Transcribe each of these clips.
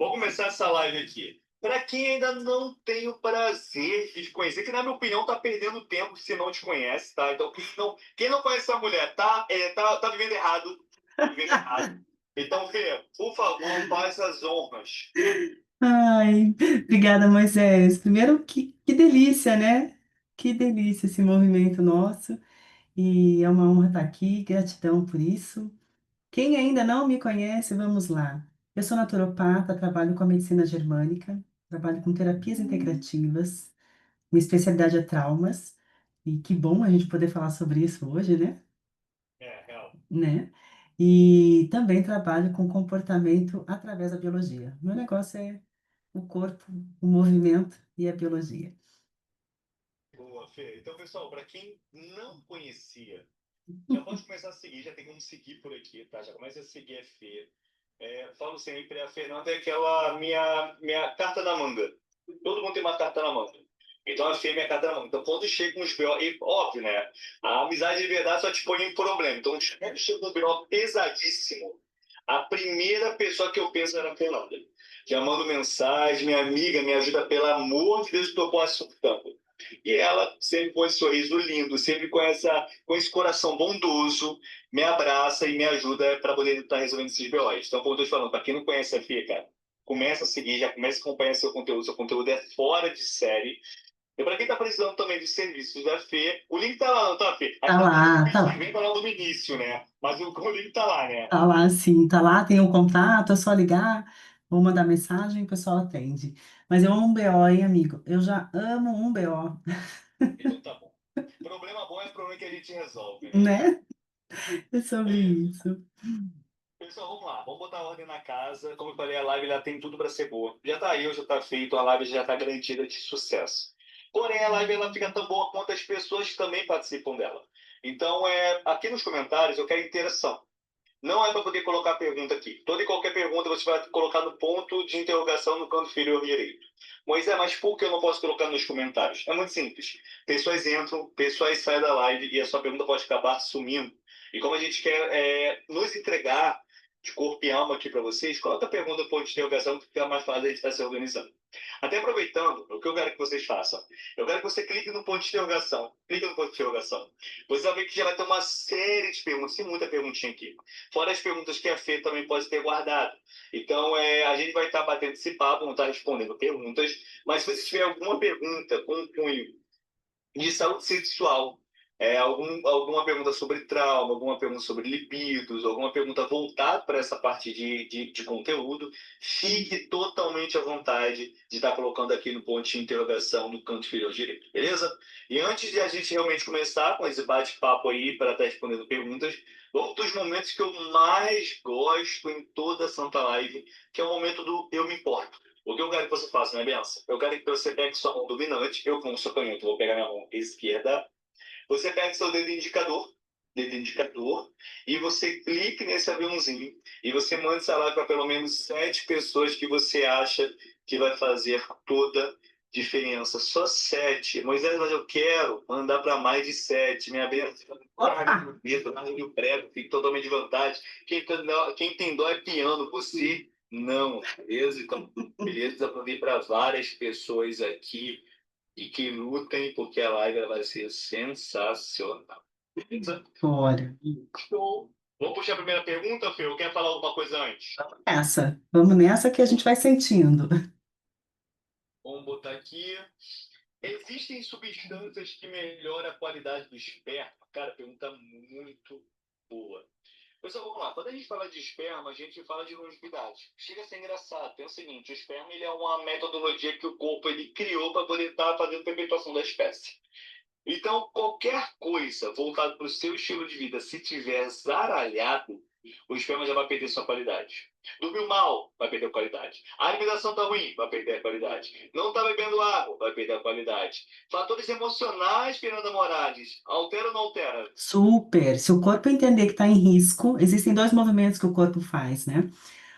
Vou começar essa live aqui. Para quem ainda não tem o prazer de te conhecer, que na minha opinião tá perdendo tempo se não te conhece, tá? Então quem não conhece essa mulher tá vivendo errado, tá vivendo errado. Então, Fê, por favor, faz as honras. Ai, obrigada, Moisés. Primeiro, que delícia, né? Que delícia esse movimento nosso. E é uma honra estar aqui, gratidão por isso. Quem ainda não me conhece, vamos lá. Eu sou naturopata, trabalho com a medicina germânica, trabalho com terapias integrativas, minha especialidade é traumas, e que bom a gente poder falar sobre isso hoje, né? É, real. Né? E também trabalho com comportamento através da biologia. Meu negócio é o corpo, o movimento e a biologia. Boa, Fê. Então, pessoal, para quem não conhecia, já pode começar a seguir, já tem como seguir por aqui, tá? Já começa a seguir a Fê. Falo sempre, a Fernanda é aquela minha carta na manga. Todo mundo tem uma carta na manga. Então a Fê é minha carta na manga. Então quando chega uns BO, e óbvio, né? A amizade de verdade só te põe em problema. Então quando chega um BO pesadíssimo, a primeira pessoa que eu penso era a Fernanda. Já mando mensagem, minha amiga, me ajuda, pelo amor de Deus, que eu posso tanto. E ela sempre com esse sorriso lindo, sempre com esse coração bondoso, me abraça e me ajuda para poder estar resolvendo esses BOs. Então, como eu estou te falando, para quem não conhece a Fia, cara, começa a seguir, já começa a acompanhar seu conteúdo é fora de série. E para quem está precisando também de serviços da Fê, o link tá lá, não tá, Fê? A gente Tá vai falar do lá, tá mês que lá. vem, falar do início, né? Mas o link tá lá, né? Tá lá, sim, tá lá, tem o contato, é só ligar ou mandar mensagem, o pessoal atende. Mas eu amo um BO, hein, amigo? Eu já amo um BO, Então tá bom. Problema bom é problema que a gente resolve, né? né? É sobre Beleza. isso. Pessoal, vamos lá, vamos botar ordem na casa. Como eu falei, a live já tem tudo para ser boa. Já tá aí, já tá feito, a live já tá garantida de sucesso. Porém, a live ela fica tão boa quanto as pessoas que também participam dela. Então, aqui nos comentários eu quero interação. Não é para poder colocar pergunta aqui. Toda e qualquer pergunta você vai colocar no ponto de interrogação no canto inferior direito. Moisés, mas por que eu não posso colocar nos comentários? É muito simples. Pessoas entram, pessoas saem da live e a sua pergunta pode acabar sumindo. E como a gente quer nos entregar de corpo e alma aqui para vocês, coloca a pergunta no ponto de interrogação que fica mais fácil a gente estar se organizando. Até aproveitando, o que eu quero que vocês façam? Eu quero que você clique no ponto de interrogação. Clique no ponto de interrogação. Você vai ver que já vai ter uma série de perguntas, tem muita perguntinha aqui. Fora as perguntas que a Fê também pode ter guardado. Então, a gente vai estar batendo esse papo, não está respondendo perguntas, mas se você tiver alguma pergunta com cunho de saúde sexual, alguma pergunta sobre trauma, alguma pergunta sobre libidos, alguma pergunta voltada para essa parte de conteúdo, fique totalmente à vontade de estar colocando aqui no ponto de interrogação no canto inferior direito, beleza? E antes de a gente realmente começar com esse bate-papo aí para estar respondendo perguntas, vamos dos momentos que eu mais gosto em toda a Santa Live, que é o momento do eu me importo. O que eu quero que você faça, né, Benção? Eu quero que você pegue sua mão dominante, eu como sou canhoto vou pegar minha mão esquerda, você pega seu dedo indicador, e você clique nesse aviãozinho, e você manda essa live para pelo menos 7 pessoas que você acha que vai fazer toda diferença. Só 7. Moisés, mas eu quero mandar para mais de 7. Minha benção, Opa! medo, o prego, fique totalmente de vantagem. Quem tem dó é piano, você não, beleza? Então, beleza, eu falei para várias pessoas aqui e que lutem, porque a live ela vai ser sensacional. Beleza? Bora. Show. Vamos puxar a primeira pergunta, Fê? Eu quero falar alguma coisa antes? Vamos nessa que a gente vai sentindo. Vamos botar aqui. Existem substâncias que melhoram a qualidade do esperma? Cara, pergunta muito boa. Pessoal, vamos lá. Quando a gente fala de esperma, a gente fala de longevidade. Chega a ser engraçado. Tem o seguinte, o esperma ele é uma metodologia que o corpo ele criou para poder estar fazendo perpetuação da espécie. Então, qualquer coisa voltada para o seu estilo de vida, se tiver zaralhado, o esperma já vai perder sua qualidade. Dormiu mal, vai perder a qualidade. A alimentação está ruim, vai perder a qualidade. Não está bebendo água, vai perder a qualidade. Fatores emocionais, Fernanda Moraes, altera ou não altera? Super. Se o corpo entender que está em risco, existem dois movimentos que o corpo faz, né?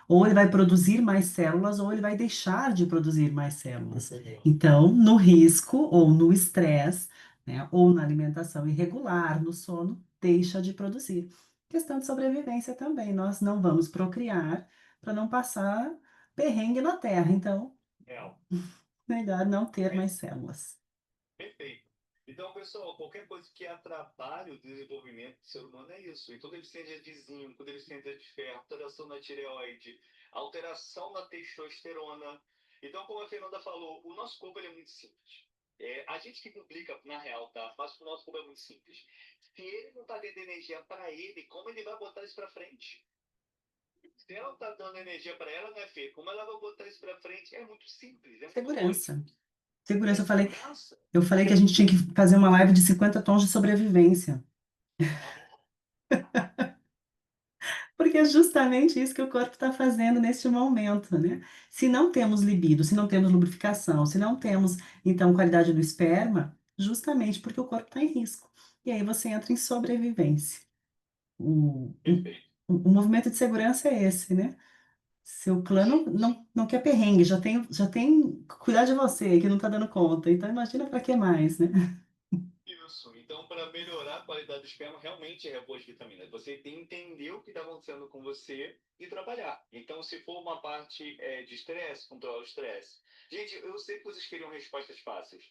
Ou ele vai produzir mais células, ou ele vai deixar de produzir mais células. Então, no risco, ou no estresse, né? Ou na alimentação irregular, no sono, deixa de produzir. Questão de sobrevivência também. Nós não vamos procriar para não passar perrengue na Terra, então Real. melhor não ter É, mais células. perfeito. Então, pessoal, qualquer coisa que atrapalhe o desenvolvimento do ser humano é isso. Então, deficiência de zinco, deficiência de ferro, alteração na tireoide, alteração na testosterona. Então, como a Fernanda falou, o nosso corpo ele é muito simples. A gente que complica na real, tá? Mas o nosso corpo é muito simples. Se ele não está dando energia para ele, como ele vai botar isso para frente? Se ela não está dando energia para ela, né, Fê? Como ela vai botar isso para frente? É muito simples, é muito lógico. Segurança. Segurança, É segurança. eu falei que a gente tinha que fazer uma live de 50 tons de sobrevivência. Porque é justamente isso que o corpo está fazendo neste momento, né? Se não temos libido, se não temos lubrificação, se não temos, então, qualidade do esperma, justamente porque o corpo está em risco. E aí você entra em sobrevivência. Perfeito. O movimento de segurança é esse, né? Seu clã não, Sim, sim. não quer perrengue, já tem que cuidar de você, que não está dando conta. Então, imagina para que mais, né? Isso. Então, para melhorar a qualidade do esperma, realmente é repor as vitaminas. Você tem que entender o que está acontecendo com você e trabalhar. Então, se for uma parte de estresse, controlar o estresse. Gente, eu sei que vocês queriam respostas fáceis.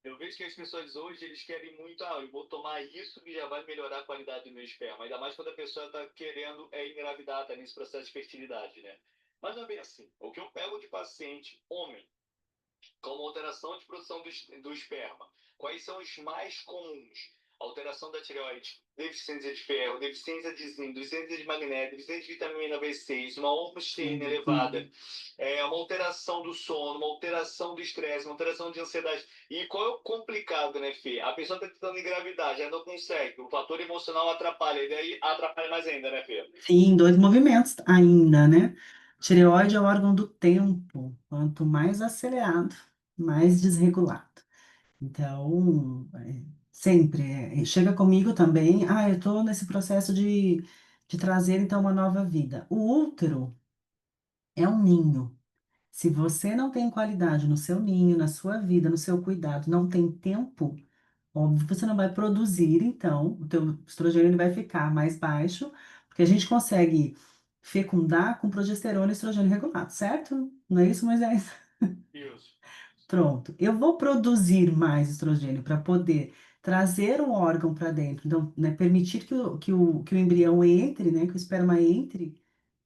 Eu vejo que as pessoas hoje, eles querem muito, eu vou tomar isso que já vai melhorar a qualidade do meu esperma. Ainda mais quando a pessoa está querendo engravidar, está nesse processo de fertilidade, né? Mas não é bem assim. O que eu pego de paciente, homem, como alteração de produção do esperma. Quais são os mais comuns? Alteração da tireoide, deficiência de ferro, deficiência de zinco, deficiência de magnésio, deficiência de vitamina B6, uma homocisteína elevada, Uhum. uma alteração do sono, uma alteração do estresse, uma alteração de ansiedade. E qual é o complicado, né, Fê? A pessoa está tentando engravidar, já não consegue. O fator emocional atrapalha, e daí atrapalha mais ainda, né, Fê? Sim, dois movimentos ainda, né? Tireoide é o órgão do tempo. Quanto mais acelerado, mais desregulado. Então, sempre, chega comigo também, eu estou nesse processo de trazer, então, uma nova vida. O útero é um ninho. Se você não tem qualidade no seu ninho, na sua vida, no seu cuidado, não tem tempo, óbvio que você não vai produzir, então, o teu estrogênio ele vai ficar mais baixo, porque a gente consegue fecundar com progesterona e estrogênio regulado, certo? Não é isso, Moisés? Isso. Pronto. Eu vou produzir mais estrogênio para poder trazer o órgão para dentro, então, né, permitir que o embrião entre, né, que o esperma entre,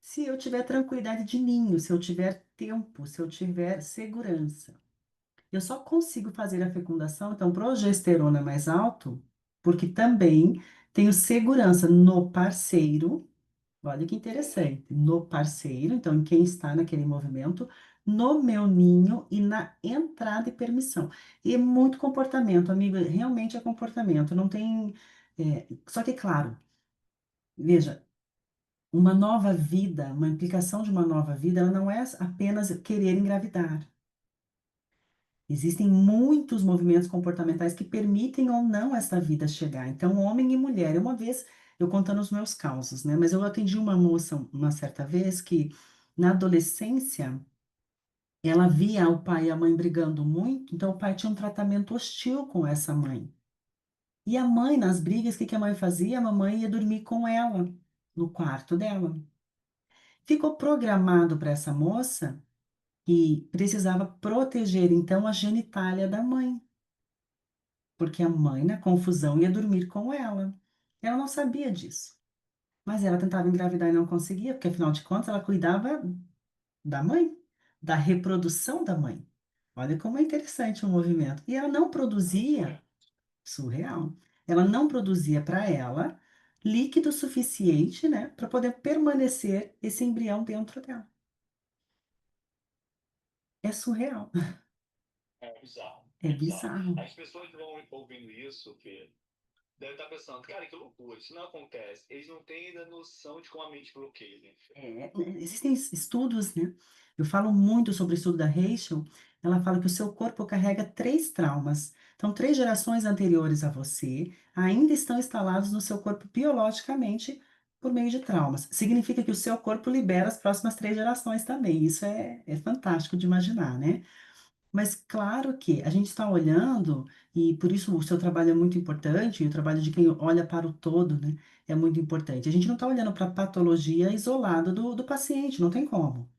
se eu tiver tranquilidade de ninho, se eu tiver tempo, se eu tiver segurança. Eu só consigo fazer a fecundação, então, progesterona mais alto, porque também tenho segurança no parceiro. Olha que interessante, no parceiro, então, em quem está naquele movimento, no meu ninho e na entrada e permissão. E é muito comportamento, amigo, realmente é comportamento, não tem. Só que, claro, veja, uma nova vida, uma implicação de uma nova vida, ela não é apenas querer engravidar. Existem muitos movimentos comportamentais que permitem ou não essa vida chegar. Então, homem e mulher. Uma vez, eu contando os meus causos, né? Mas eu atendi uma moça uma certa vez que, na adolescência, ela via o pai e a mãe brigando muito, então o pai tinha um tratamento hostil com essa mãe. E a mãe, nas brigas, o que que a mãe fazia? A mamãe ia dormir com ela, no quarto dela. Ficou programado para essa moça que precisava proteger, então, a genitália da mãe. Porque a mãe, na confusão, ia dormir com ela. Ela não sabia disso, mas ela tentava engravidar e não conseguia, porque afinal de contas ela cuidava da mãe, da reprodução da mãe. Olha como é interessante o movimento. E ela não Isso produzia, é. surreal, ela não produzia para ela líquido suficiente, né, para poder permanecer esse embrião dentro dela. É surreal, É bizarro. é É bizarro. bizarro. As pessoas vão ouvindo isso, Fê, deve estar pensando, cara, que loucura, isso não acontece. Eles não têm ainda noção de como a mente bloqueia, né, Fê? Existem estudos, né? Eu falo muito sobre o estudo da Rachel. Ela fala que o seu corpo carrega três traumas. Então, três gerações anteriores a você ainda estão instalados no seu corpo biologicamente por meio de traumas. Significa que o seu corpo libera as próximas três gerações também. Isso é fantástico de imaginar, né? Mas claro que a gente está olhando, e por isso o seu trabalho é muito importante, e o trabalho de quem olha para o todo, né, é muito importante. A gente não está olhando para a patologia isolada do paciente, não tem como.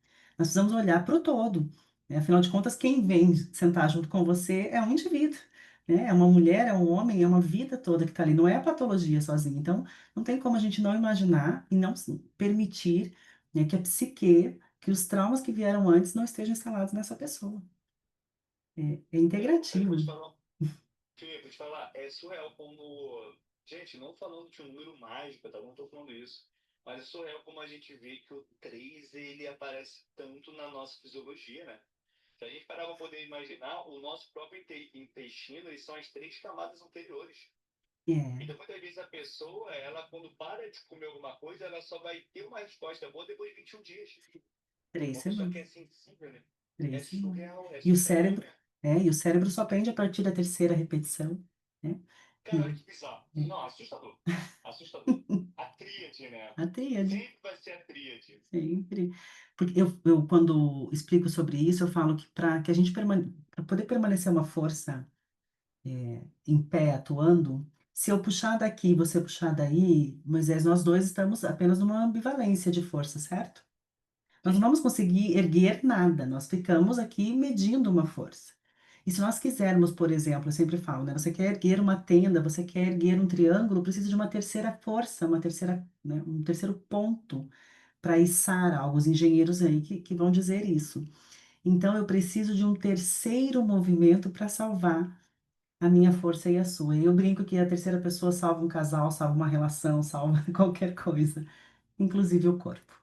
Nós precisamos olhar para o todo, né? Afinal de contas, quem vem sentar junto com você é um indivíduo, né? É uma mulher, é um homem, é uma vida toda que está ali, não é a patologia sozinha. Então, não tem como a gente não imaginar e não permitir, né, que a psique, que os traumas que vieram antes não estejam instalados nessa pessoa. É Eu integrativo. vou te falar, Felipe, vou te falar, é surreal como. Gente, não falando de um número mágico, tá? Não estou falando isso. Mas é surreal como a gente vê que o 3 ele aparece tanto na nossa fisiologia, né? Se a gente parar para poder imaginar, o nosso próprio intestino, eles são as três camadas anteriores. É, Então, muitas vezes a pessoa, ela quando para de comer alguma coisa, ela só vai ter uma resposta boa depois de 21 dias. três Uma pessoa semanas. que é sensível, né? É 3 semanas. surreal, é E o surreal, cérebro, né? e o cérebro só aprende a partir da terceira repetição, né? Cara, olha E, que bizarro. é, Não, assustador. Assustador. A tríade, né? a tríade. Sempre vai ser a tríade. Sempre. Porque eu, quando explico sobre isso, eu falo que para que a gente para poder permanecer uma força em pé, atuando, se eu puxar daqui e você puxar daí, Moisés, nós dois estamos apenas numa ambivalência de força, certo? Nós não Sim, vamos conseguir erguer nada, nós ficamos aqui medindo uma força. E se nós quisermos, por exemplo, eu sempre falo, né? Você quer erguer uma tenda, você quer erguer um triângulo, precisa de uma terceira força, uma terceira, né, um terceiro ponto para içar algo, os engenheiros aí que vão dizer isso. Então, eu preciso de um terceiro movimento para salvar a minha força e a sua. E eu brinco que a terceira pessoa salva um casal, salva uma relação, salva qualquer coisa, inclusive o corpo.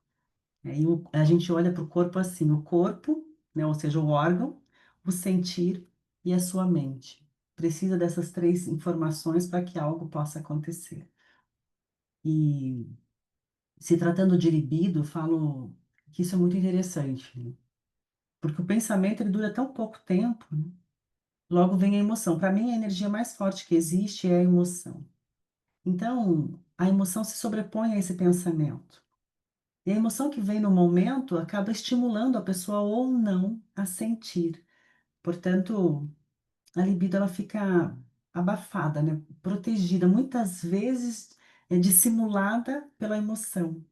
E a gente olha para o corpo assim, o corpo, né, ou seja, o órgão, o sentir e a sua mente. Precisa dessas três informações para que algo possa acontecer. E se tratando de libido, eu falo que isso é muito interessante, né? Porque o pensamento ele dura tão pouco tempo, né? Logo vem a emoção. Para mim, a energia mais forte que existe é a emoção. Então, a emoção se sobrepõe a esse pensamento. E a emoção que vem no momento acaba estimulando a pessoa ou não a sentir. Portanto, a libido ela fica abafada, né? Protegida, muitas vezes dissimulada pela emoção.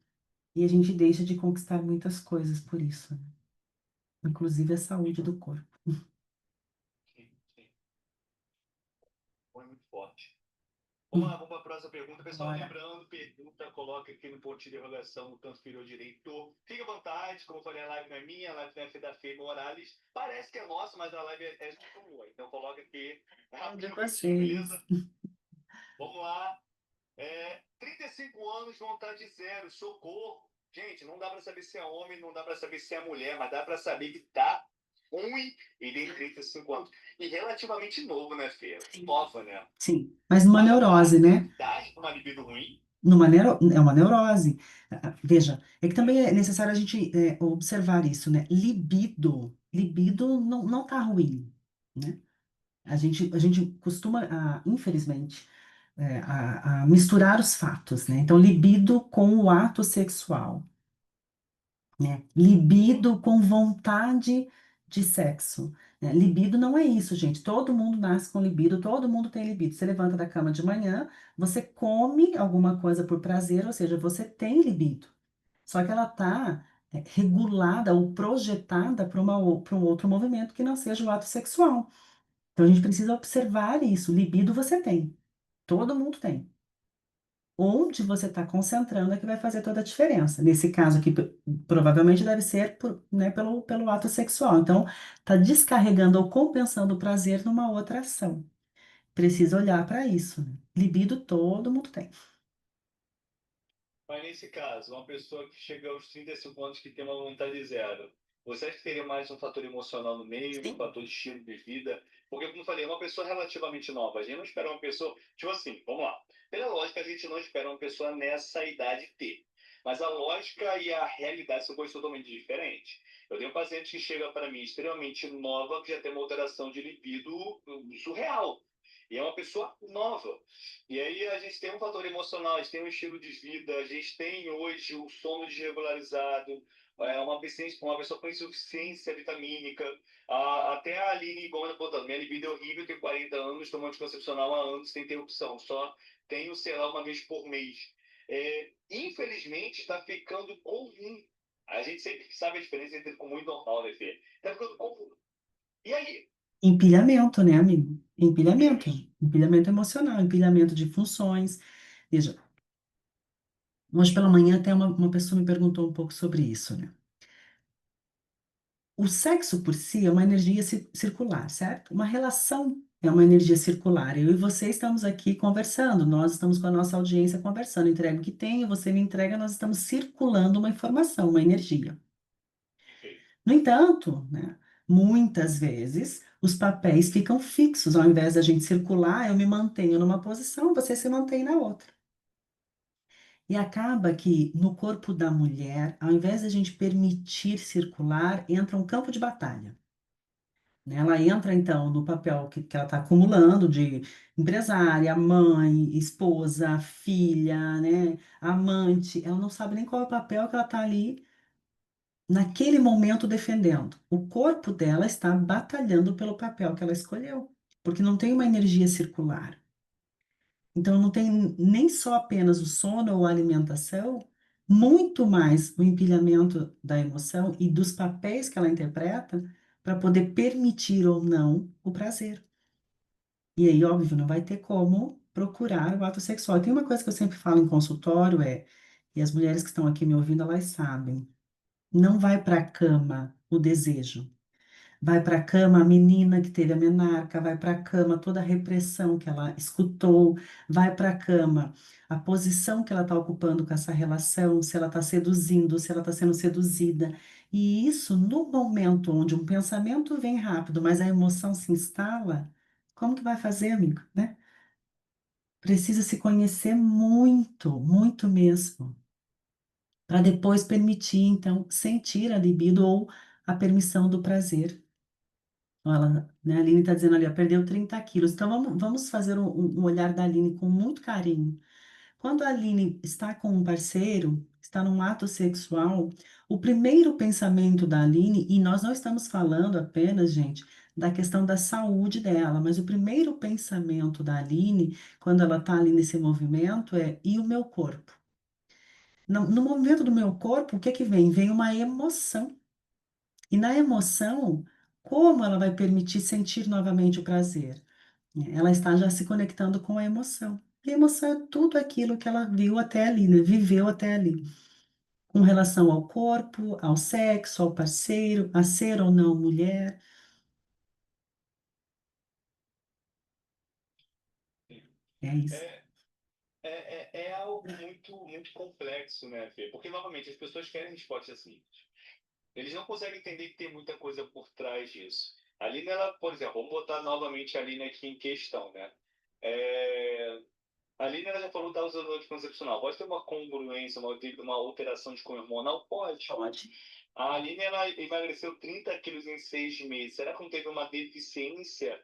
E a gente deixa de conquistar muitas coisas por isso, né? Inclusive a saúde do corpo. sim, sim. Foi muito forte. Vamos lá, vamos para a próxima pergunta. Pessoal, Bora. lembrando, pergunta, coloca aqui no ponto de interrogação no canto inferior direito. Fique à vontade, como eu falei, a live não é minha, a live não é da Fê Morales. Parece que é nossa, mas a live é sua. Então coloca aqui É de rapidamente, vocês. beleza? Vamos lá. 35 anos, vontade zero, socorro. Gente, não dá para saber se é homem, não dá para saber se é mulher, mas dá para saber que tá ruim e tem 35 anos. E relativamente novo, né, Fê? Nova, né? Sim, mas numa Mas neurose, a né? idade para uma libido ruim. É uma neurose. Veja, é que também é necessário a gente observar isso, né? Libido não tá ruim, né? A gente costuma, infelizmente, a misturar os fatos, né? Então, libido com o ato sexual, né? Boa. Libido com vontade de sexo, né? Libido não é isso, gente. Todo mundo nasce com libido, todo mundo tem libido. Você levanta da cama de manhã, você come alguma coisa por prazer, ou seja, você tem libido. Só que ela está regulada ou projetada para um outro movimento que não seja o ato sexual. Então a gente precisa observar isso. Libido você tem, todo mundo tem. Onde você está concentrando é que vai fazer toda a diferença. Nesse caso aqui, provavelmente deve ser né, pelo ato sexual. Então, está descarregando ou compensando o prazer numa outra ação. Precisa olhar para isso, né? Libido todo mundo tem. Mas nesse caso, uma pessoa que chega aos 35 anos que tem uma vontade zero, você acha que teria mais um fator emocional no meio, um Sim. fator de estilo de vida? Porque, como eu falei, é uma pessoa relativamente nova. A gente não espera uma pessoa. Tipo assim, vamos lá. Pela lógica, a gente não espera uma pessoa nessa idade ter. Mas a lógica e a realidade são coisas totalmente diferentes. Eu tenho um paciente que chega para mim extremamente nova, que já tem uma alteração de libido surreal. E é uma pessoa nova. E aí a gente tem um fator emocional, a gente tem um estilo de vida, a gente tem hoje o sono desregularizado, uma pessoa com insuficiência vitamínica, até a Aline Gomes botando, minha libido é horrível, tenho 40 anos, tomo anticoncepcional há anos, sem interrupção, só tenho, sei lá, uma vez por mês. Infelizmente, está ficando comum A gente sempre sabe a diferença entre comum e normal, né, Fê? Até porque eu comum. E aí? Empilhamento, né, amigo? Empilhamento. Empilhamento. Empilhamento emocional, empilhamento de funções. Veja, hoje pela manhã até uma pessoa me perguntou um pouco sobre isso, né? O sexo por si é uma energia circular, certo? Uma relação é uma energia circular. Eu e você estamos aqui conversando, nós estamos com a nossa audiência conversando. Entrega o que tenho, você me entrega, nós estamos circulando uma informação, uma energia. Perfeito. No entanto, né, muitas vezes os papéis ficam fixos. Ao invés da gente circular, eu me mantenho numa posição, você se mantém na outra. E acaba que no corpo da mulher, ao invés da gente permitir circular, entra um campo de batalha. Né? Ela entra, então, no papel que ela está acumulando de empresária, mãe, esposa, filha, né? Amante. Ela não sabe nem qual é o papel que ela está ali naquele momento defendendo. O corpo dela está batalhando pelo papel que ela escolheu, porque não tem uma energia circular. Então, não tem nem só apenas o sono ou a alimentação, muito mais o empilhamento da emoção e dos papéis que ela interpreta para poder permitir ou não o prazer. E aí, óbvio, não vai ter como procurar o ato sexual. Tem uma coisa que eu sempre falo em consultório e as mulheres que estão aqui me ouvindo, elas sabem, não vai para a cama o desejo. Vai para a cama a menina que teve a menarca, vai para a cama toda a repressão que ela escutou, vai para a cama a posição que ela está ocupando com essa relação, se ela está seduzindo, se ela está sendo seduzida. E isso, no momento onde um pensamento vem rápido, mas a emoção se instala, como que vai fazer, amigo, né? Precisa se conhecer muito, muito mesmo, para depois permitir, então, sentir a libido ou a permissão do prazer. Ela, né, a Aline está dizendo ali, ó, perdeu 30 quilos. Então, vamos fazer um olhar da Aline com muito carinho. Quando a Aline está com um parceiro, está num ato sexual, o primeiro pensamento da Aline, e nós não estamos falando apenas, gente, da questão da saúde dela, mas o primeiro pensamento da Aline, quando ela está ali nesse movimento, é: e o meu corpo? No movimento do meu corpo, o que que vem? Vem uma emoção. E na emoção, como ela vai permitir sentir novamente o prazer? Ela está já se conectando com a emoção. E a emoção é tudo aquilo que ela viu até ali, né? Viveu até ali. Com relação ao corpo, ao sexo, ao parceiro, a ser ou não mulher. É isso. É, é algo muito complexo, né, Fê? Porque, novamente, as pessoas querem respostas simples. Eles não conseguem entender que tem muita coisa por trás disso. A Aline, ela, por exemplo, vamos botar novamente a Aline aqui em questão, né? É, a Aline, ela já falou da usando anticoncepcional. Pode ter uma congruência, uma alteração de cunho hormonal? Pode. Pode. A Aline, ela emagreceu 30 quilos em 6 meses. Será que não teve uma deficiência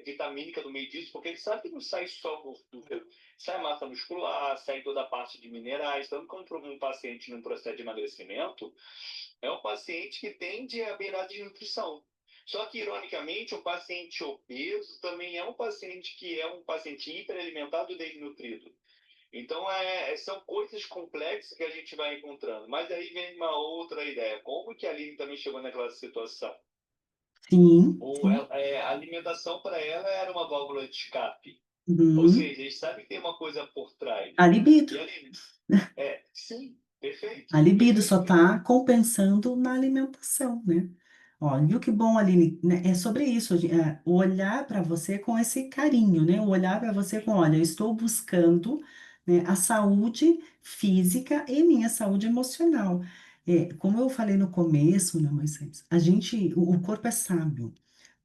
vitamínica no meio disso? Porque a gente sabe que não sai só gordura. Sai massa muscular, sai toda a parte de minerais. Tanto quando um paciente num processo de emagrecimento, é um paciente que tende a beirar de nutrição. Só que, ironicamente, o paciente obeso também é um paciente que é um paciente hiperalimentado e desnutrido. Então, são coisas complexas que a gente vai encontrando. Mas aí vem uma outra ideia. Como que a Aline também chegou naquela situação? Sim, sim. A alimentação para ela era uma válvula de escape. Ou Uhum. seja, a gente sabe que tem uma coisa por trás. A libido. E a Aline, sim, perfeito, A libido só perfeito. está compensando na alimentação, né? Ó, viu que bom, Aline, né? É sobre isso, o olhar para você com esse carinho, né? O olhar para você com, olha, eu estou buscando, né, a saúde física e minha saúde emocional. Como eu falei no começo, né, Moisés, o corpo é sábio.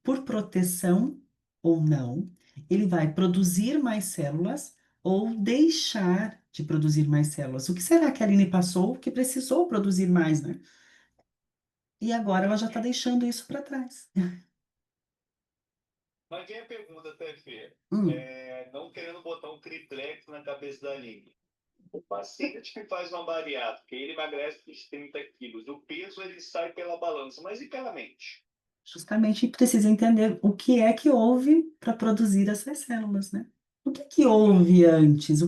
Por proteção ou não, ele vai produzir mais células ou deixar de produzir mais células. O que será que a Aline passou que precisou produzir mais, né? E agora ela já está deixando isso para trás. Mas vem a pergunta, TF, Hum, não querendo botar um triplex na cabeça da Aline. O paciente que faz uma bariátrica, ele emagrece os 30 quilos, o peso ele sai pela balança, mas e pela mente? Justamente precisa entender o que é que houve para produzir essas células, né? O que que houve antes?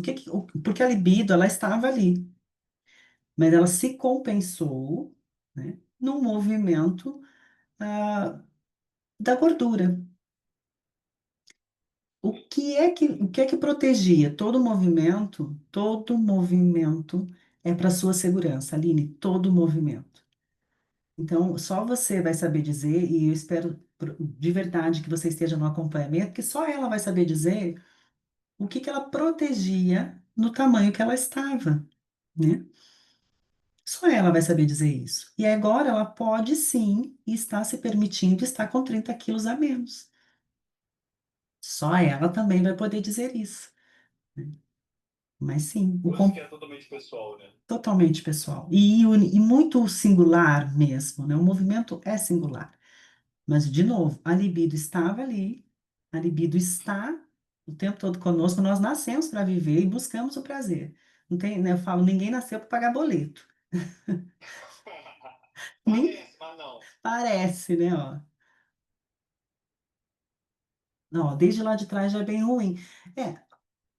Porque a libido, ela estava ali. mas ela se compensou, né, num movimento da gordura. O que é que protegia todo movimento é para sua segurança, Aline, todo movimento. Então, só você vai saber dizer, e eu espero de verdade que você esteja no acompanhamento, porque só ela vai saber dizer o que que ela protegia no tamanho que ela estava, né? Só ela vai saber dizer isso. E agora ela pode sim estar se permitindo estar com 30 quilos a menos. Só ela também vai poder dizer isso. Mas sim, Coisa que é totalmente pessoal, né? totalmente pessoal. E muito singular mesmo, né? O movimento é singular. Mas, de novo, a libido estava ali, a libido está o tempo todo conosco, nós nascemos para viver e buscamos o prazer. Não tem, né, eu falo, ninguém nasceu para pagar boleto. Nem Parece, mas não. parece, né? Ó. Não, desde lá de trás já é bem ruim. É,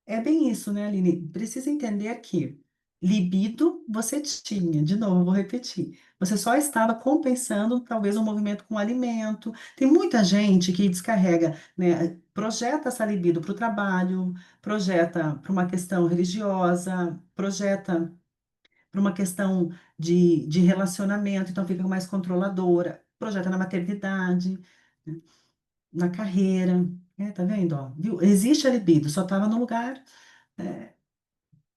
é bem isso, né, Aline? Precisa entender que libido você tinha, de novo, eu vou repetir. Você só estava compensando talvez um movimento com alimento. Tem muita gente que descarrega, né, projeta essa libido para o trabalho, projeta para uma questão religiosa, projeta para uma questão de relacionamento, então fica mais controladora, projeta na maternidade, né, na carreira. Tá vendo? Ó, viu? Existe a libido, só estava no lugar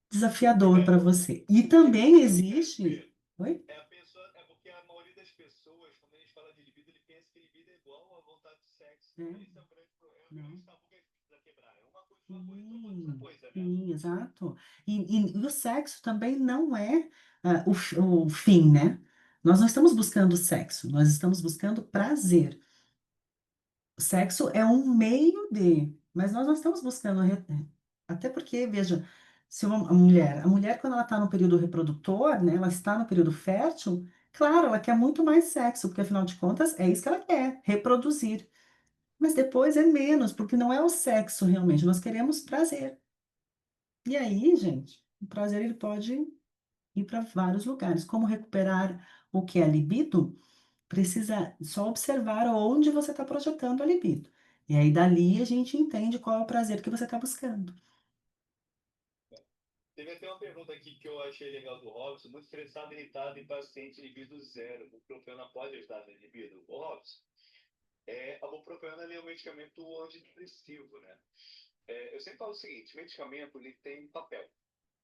desafiador para você. E também É porque, existe. Oi? é a pessoa, é porque a maioria das pessoas, quando a gente fala de libido, ele pensa que libido é igual à vontade de sexo. É, Esse é o grande não. tabu que a gente precisa quebrar. É uma coisa, outra Sim, coisa, né? sim, exato. E o sexo também não é o fim, né? Nós não estamos buscando sexo, nós estamos buscando prazer. O sexo é um meio de, mas nós não estamos buscando. Até porque, veja, se a mulher, quando ela está no período reprodutor, né, ela está no período fértil, claro, ela quer muito mais sexo, porque afinal de contas é isso que ela quer, reproduzir. Mas depois é menos, porque não é o sexo realmente, nós queremos prazer. E aí, gente, o prazer ele pode ir para vários lugares. Como recuperar o que é libido? Precisa só observar onde você está projetando a libido. E aí, dali, a gente entende qual é o prazer que você está buscando. Teve até uma pergunta aqui que eu achei legal do Robson. Muito estressado, irritado e paciente libido zero. O buprofeno pode ajudar na libido? Ô, Robson, a buprofeno ele é um medicamento antidepressivo, né? Eu sempre falo o seguinte, medicamento ele tem papel.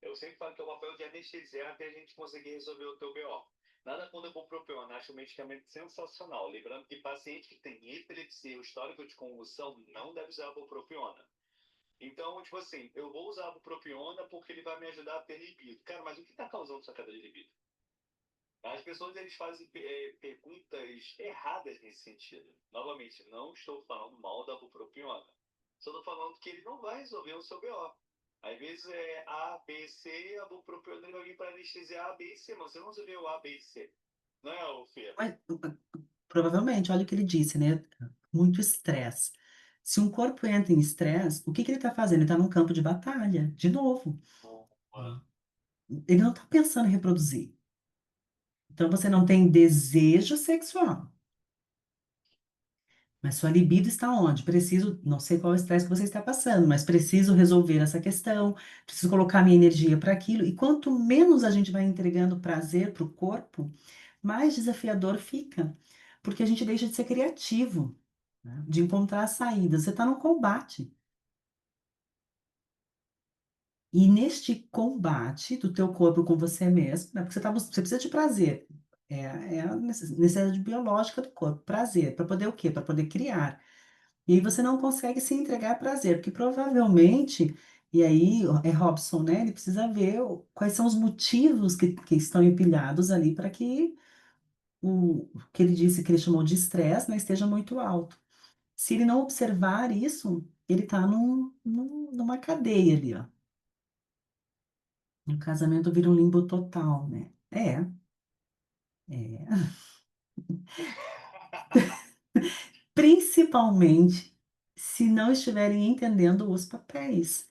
Eu sempre falo que é o papel de anestesiar até a gente conseguir resolver o teu BO. Nada contra o buprofeno, acho um medicamento sensacional. Lembrando que paciente que tem epilepsia ou histórico de convulsão não deve usar a buprofena. Então, tipo assim, eu vou usar a bupropiona porque ele vai me ajudar a ter libido. Cara, mas o que está causando essa queda de libido? As pessoas eles fazem perguntas erradas nesse sentido. Novamente, não estou falando mal da bupropiona. Só estou falando que ele não vai resolver o seu BO. Às vezes é A, B, C, a bupropiona ele vai vir para anestesiar A, B e C, mas você não resolveu A, B e C. Não é, o Fê? Mas, provavelmente, olha o que ele disse, né? Muito estresse. Se um corpo entra em estresse, o que que ele está fazendo? Ele está num campo de batalha, de novo. Boa. Ele não está pensando em reproduzir. Então, você não tem desejo sexual. Mas sua libido está onde? Preciso, não sei qual é o estresse que você está passando, mas preciso resolver essa questão, preciso colocar minha energia para aquilo. E quanto menos a gente vai entregando prazer para o corpo, mais desafiador fica, porque a gente deixa de ser criativo, né? De encontrar saídas. Você está no combate. E neste combate do teu corpo com você mesmo, né? Porque você precisa de prazer. É a necessidade biológica do corpo, prazer, para poder o quê? Para poder criar. E aí você não consegue se entregar a prazer, porque provavelmente, e aí é Robson, né? Ele precisa ver quais são os motivos que estão empilhados ali para que o que ele disse que ele chamou de estresse, né, esteja muito alto. Se ele não observar isso, ele está numa cadeia ali, ó. O casamento vira um limbo total, né? É. Principalmente se não estiverem entendendo os papéis.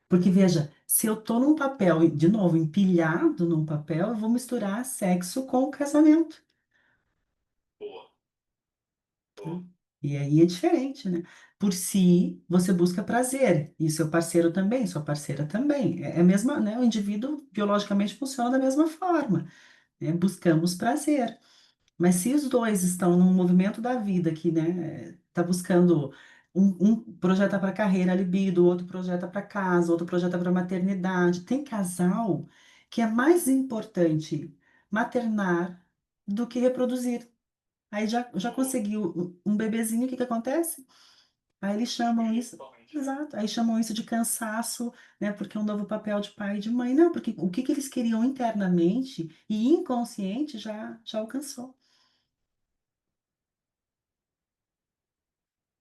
Porque, veja, se eu tô num papel, de novo, empilhado num papel, eu vou misturar sexo com o casamento. Boa, Né? boa. E aí é diferente, né? Por si, você busca prazer, e seu parceiro também, sua parceira também. É a mesma, né? O indivíduo biologicamente funciona da mesma forma, né? Buscamos prazer. Mas se os dois estão num movimento da vida que, né, tá buscando um projeta para carreira, libido, outro projeta para casa, outro projeta para maternidade, tem casal que é mais importante maternar do que reproduzir. Aí já Boa. conseguiu um bebezinho, o que que acontece? Aí eles chamam isso, Principalmente. exato, aí chamam isso de cansaço, né? Porque é um novo papel de pai e de mãe. Não, porque o que que eles queriam internamente e inconsciente já alcançou.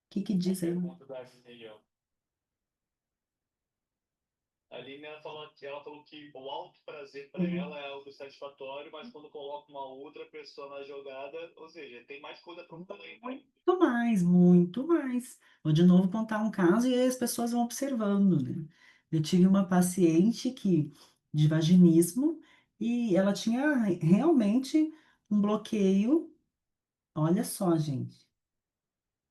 O que que A diz aí? pergunta da Aline, ó. A Aline, ela falou que o alto prazer para Uhum. ela é algo satisfatório, mas quando coloca uma outra pessoa na jogada, ou seja, tem mais coisa para falar, então. Muito mais, muito mais. Vou de novo contar um caso e aí as pessoas vão observando, né? Eu tive uma paciente que de vaginismo e ela tinha realmente um bloqueio, olha só, gente,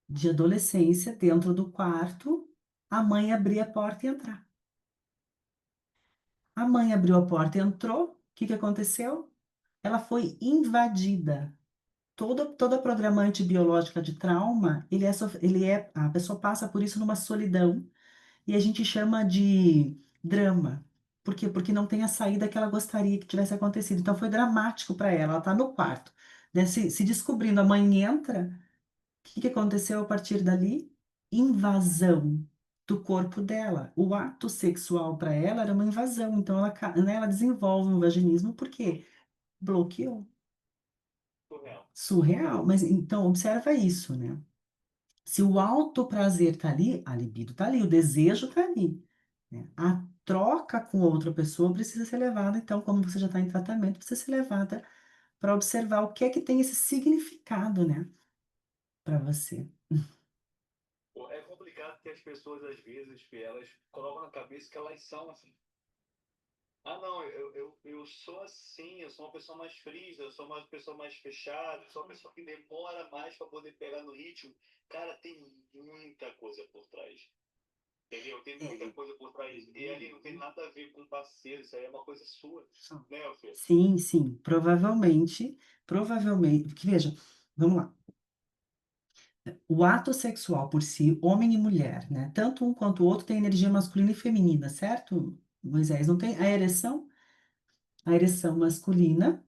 de adolescência dentro do quarto, a mãe abria a porta e entrar. A mãe abriu a porta e entrou. O que que aconteceu? Ela foi invadida. Toda programante biológica de trauma, a pessoa passa por isso numa solidão e a gente chama de drama. Por quê? Porque não tem a saída que ela gostaria que tivesse acontecido. Então foi dramático para ela. Ela está no quarto, né? Se descobrindo, a mãe entra. O que que aconteceu a partir dali? Invasão do corpo dela. O ato sexual para ela era uma invasão. Então né, ela desenvolve um vaginismo porque bloqueou. Surreal. Surreal. Mas então observa isso, né? Se o alto prazer tá ali, a libido tá ali, o desejo tá ali, né? A troca com outra pessoa precisa ser levada, então, como você já está em tratamento, precisa ser levada para observar o que é que tem esse significado, né, para você. Pô, é complicado que as pessoas, às vezes, elas colocam na cabeça que elas são assim. Ah, não, eu sou assim, eu sou uma pessoa mais fria, eu sou uma pessoa mais fechada, eu sou uma pessoa que demora mais para poder pegar no ritmo. Cara, tem muita coisa por trás. Entendeu? Tem muita É. coisa por trás. E ali não tem nada a ver com parceiro, isso aí é uma coisa sua, né, Alfredo? Sim, sim, provavelmente, porque veja, vamos lá. O ato sexual por si, homem e mulher, né? Tanto um quanto o outro tem energia masculina e feminina, certo? Moisés, não tem a ereção masculina,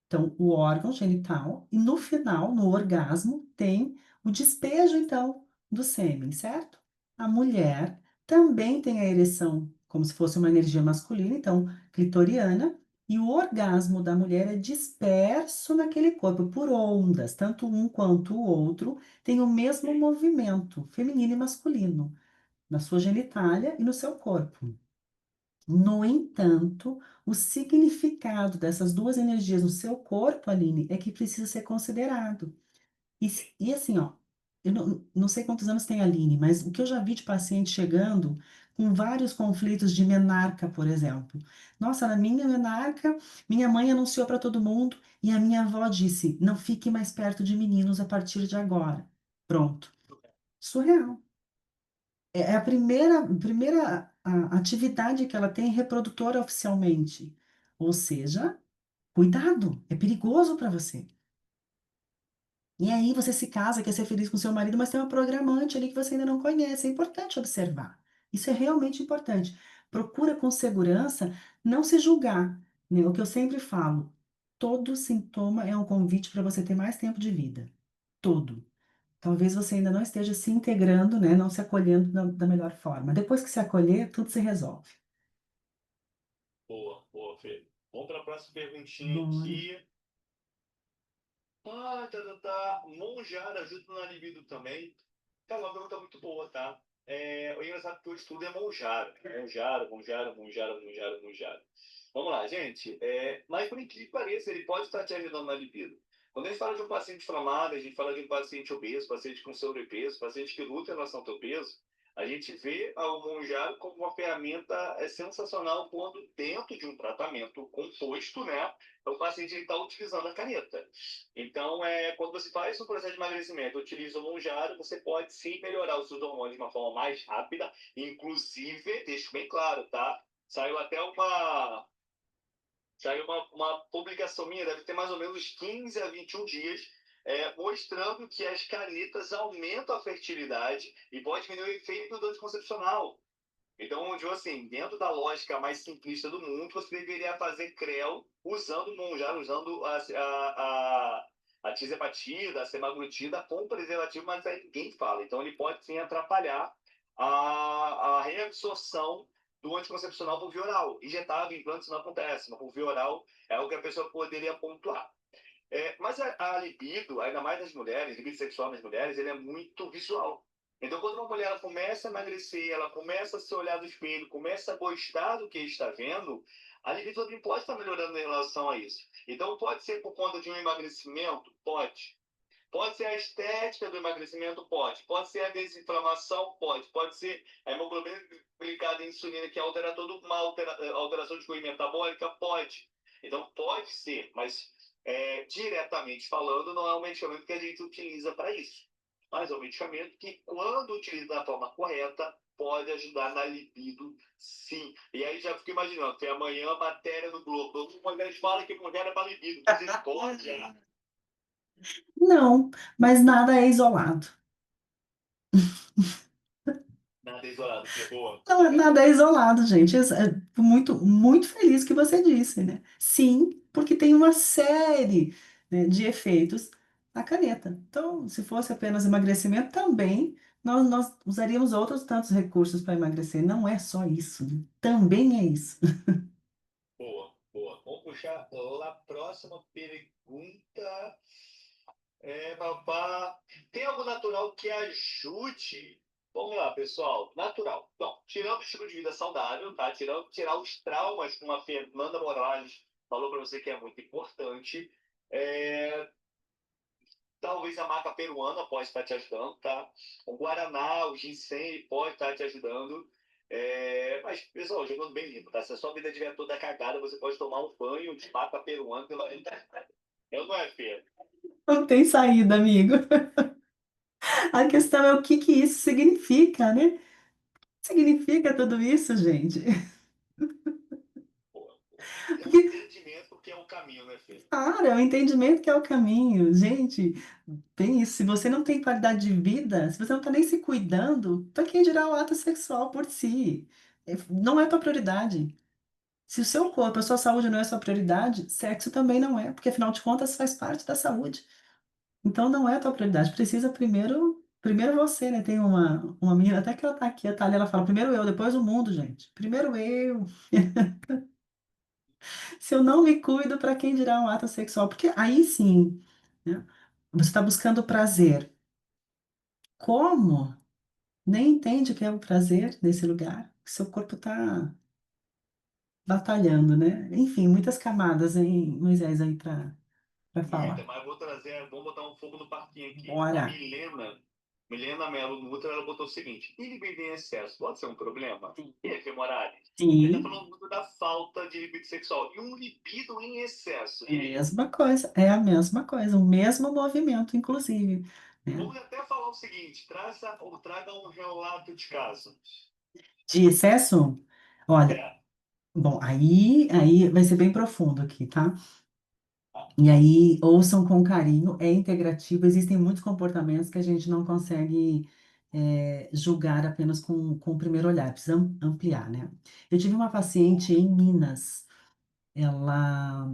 então o órgão genital, e no final, no orgasmo, tem o despejo, então, do sêmen, certo? A mulher também tem a ereção como se fosse uma energia masculina, então, clitoriana, e o orgasmo da mulher é disperso naquele corpo por ondas, tanto um quanto o outro tem o mesmo movimento, feminino e masculino, na sua genitália e no seu corpo. No entanto, o significado dessas duas energias no seu corpo, Aline, é que precisa ser considerado. E assim, ó, eu não sei quantos anos tem a Aline, mas o que eu já vi de paciente chegando com vários conflitos de menarca, por exemplo. Nossa, na minha menarca, minha mãe anunciou para todo mundo e a minha avó disse: não fique mais perto de meninos a partir de agora. Pronto. Surreal. É a primeira atividade que ela tem reprodutora oficialmente. Ou seja, cuidado, é perigoso para você. E aí você se casa, quer ser feliz com seu marido, mas tem uma programante ali que você ainda não conhece. É importante observar. Isso é realmente importante. Procura com segurança não se julgar, né? O que eu sempre falo, todo sintoma é um convite para você ter mais tempo de vida. Todo. Talvez você ainda não esteja se integrando, né? Não se acolhendo da melhor forma. Depois que se acolher, tudo se resolve. Boa, boa, Fê. Vamos para a próxima perguntinha Bora. aqui. Ah, tá. Monjar ajuda na libido também. Cara, uma pergunta muito boa, tá? O engraçado é que o estudo é Monjaro. Monjaro. Vamos lá, gente. Mas por incrível que pareça, ele pode estar te ajudando na libido. Quando a gente fala de um paciente inflamado, a gente fala de um paciente obeso, paciente com sobrepeso, paciente que luta em relação ao teu peso, A gente vê o monjaro como uma ferramenta sensacional quando dentro de um tratamento composto, né? O paciente está utilizando a caneta. Então, quando você faz um processo de emagrecimento, utiliza o monjaro, você pode sim melhorar os seus hormônios de uma forma mais rápida. Inclusive, deixo bem claro, tá? Saiu até uma publicação minha, deve ter mais ou menos 15 a 21 dias, mostrando que as canetas aumentam a fertilidade e pode diminuir o efeito do anticoncepcional. Então, tipo assim, dentro da lógica mais simplista do mundo, você deveria fazer CREO usando monjar, usando a tirzepatida, a semaglutida com preservativo, mas aí ninguém fala. Então, ele pode sim atrapalhar a reabsorção do anticoncepcional por via oral. Injetável, implante, isso não acontece, mas por via oral é o que a pessoa poderia pontuar. Mas a libido, ainda mais nas mulheres, a libido sexual nas mulheres, ele é muito visual. Então, quando uma mulher ela começa a emagrecer, ela começa a se olhar no espelho, começa a gostar do que está vendo, a libido também pode estar melhorando em relação a isso. Então, pode ser por conta de um emagrecimento? Pode. Pode ser a estética do emagrecimento? Pode. Pode ser a desinflamação? Pode. Pode ser a hemoglobina glicada em insulina, que altera toda uma alteração de corrida metabólica? Pode. Então, pode ser, mas diretamente falando, não é um medicamento que a gente utiliza para isso. Mas é um medicamento que, quando utilizado da forma correta, pode ajudar na libido, sim. E aí já fico imaginando, tem amanhã a matéria no Globo. Todas as mulheres falam que mulher é para libido. Misericórdia. Não, mas nada é isolado. Nada isolado, que é boa. Não, nada é isolado, gente. Muito, muito feliz que você disse, né? Sim, porque tem uma série, né, de efeitos na caneta. Então, se fosse apenas emagrecimento, também nós usaríamos outros tantos recursos para emagrecer. Não é só isso, né? Também é isso. Boa, boa. Vamos puxar lá a próxima pergunta. Babá, tem algo natural que ajude? Vamos lá, pessoal. Natural. Bom, tirando o estilo de vida saudável, tá? Tirar os traumas, como a Fernanda Morales falou para você que é muito importante. É, Talvez a maca peruana pode estar te ajudando, tá? O Guaraná, o ginseng pode estar te ajudando. Mas, pessoal, jogando bem limpo, tá? Se a sua vida estiver toda cagada, você pode tomar um banho de maca peruana pela... Eu não é, Fê? Não tem saída, amigo. A questão é o que que isso significa, né? Significa tudo isso, gente? Pô, é um Porque, entendimento que é um caminho, né, Fê? cara, é o entendimento que é o caminho. Gente, tem isso. Se você não tem qualidade de vida, se você não está nem se cuidando, para quem dirá o ato sexual por si? Não é tua prioridade. Se o seu corpo, a sua saúde não é sua prioridade, sexo também não é, porque afinal de contas faz parte da saúde. Então não é tua prioridade. Precisa primeiro você, né? Tem uma menina, até que ela tá aqui, a Thalia, ela fala, primeiro eu, depois o mundo, gente. Primeiro eu. Se eu não me cuido, para quem dirá um ato sexual? Porque aí sim, né? Você está buscando prazer. Como? Nem entende o que é o prazer nesse lugar. Seu corpo está batalhando, né? Enfim, muitas camadas, hein, Moisés, aí para Muita, falar. mas vou botar um fogo no parquinho aqui. A Bora. Milena Melo Nutra, ela botou o seguinte: libido em excesso pode ser um problema? E aí, Fê Morales? Ele está Sim, falando muito da falta de libido sexual. E um libido em excesso. E aí? mesma coisa, é a mesma coisa, o mesmo movimento, inclusive, né? Vamos até falar o seguinte: traga um relato de caso. De excesso? Olha, É. bom, aí vai ser bem profundo aqui, tá? E aí, ouçam com carinho, é integrativo, existem muitos comportamentos que a gente não consegue julgar apenas com o primeiro olhar, precisa ampliar, né? Eu tive uma paciente em Minas, ela,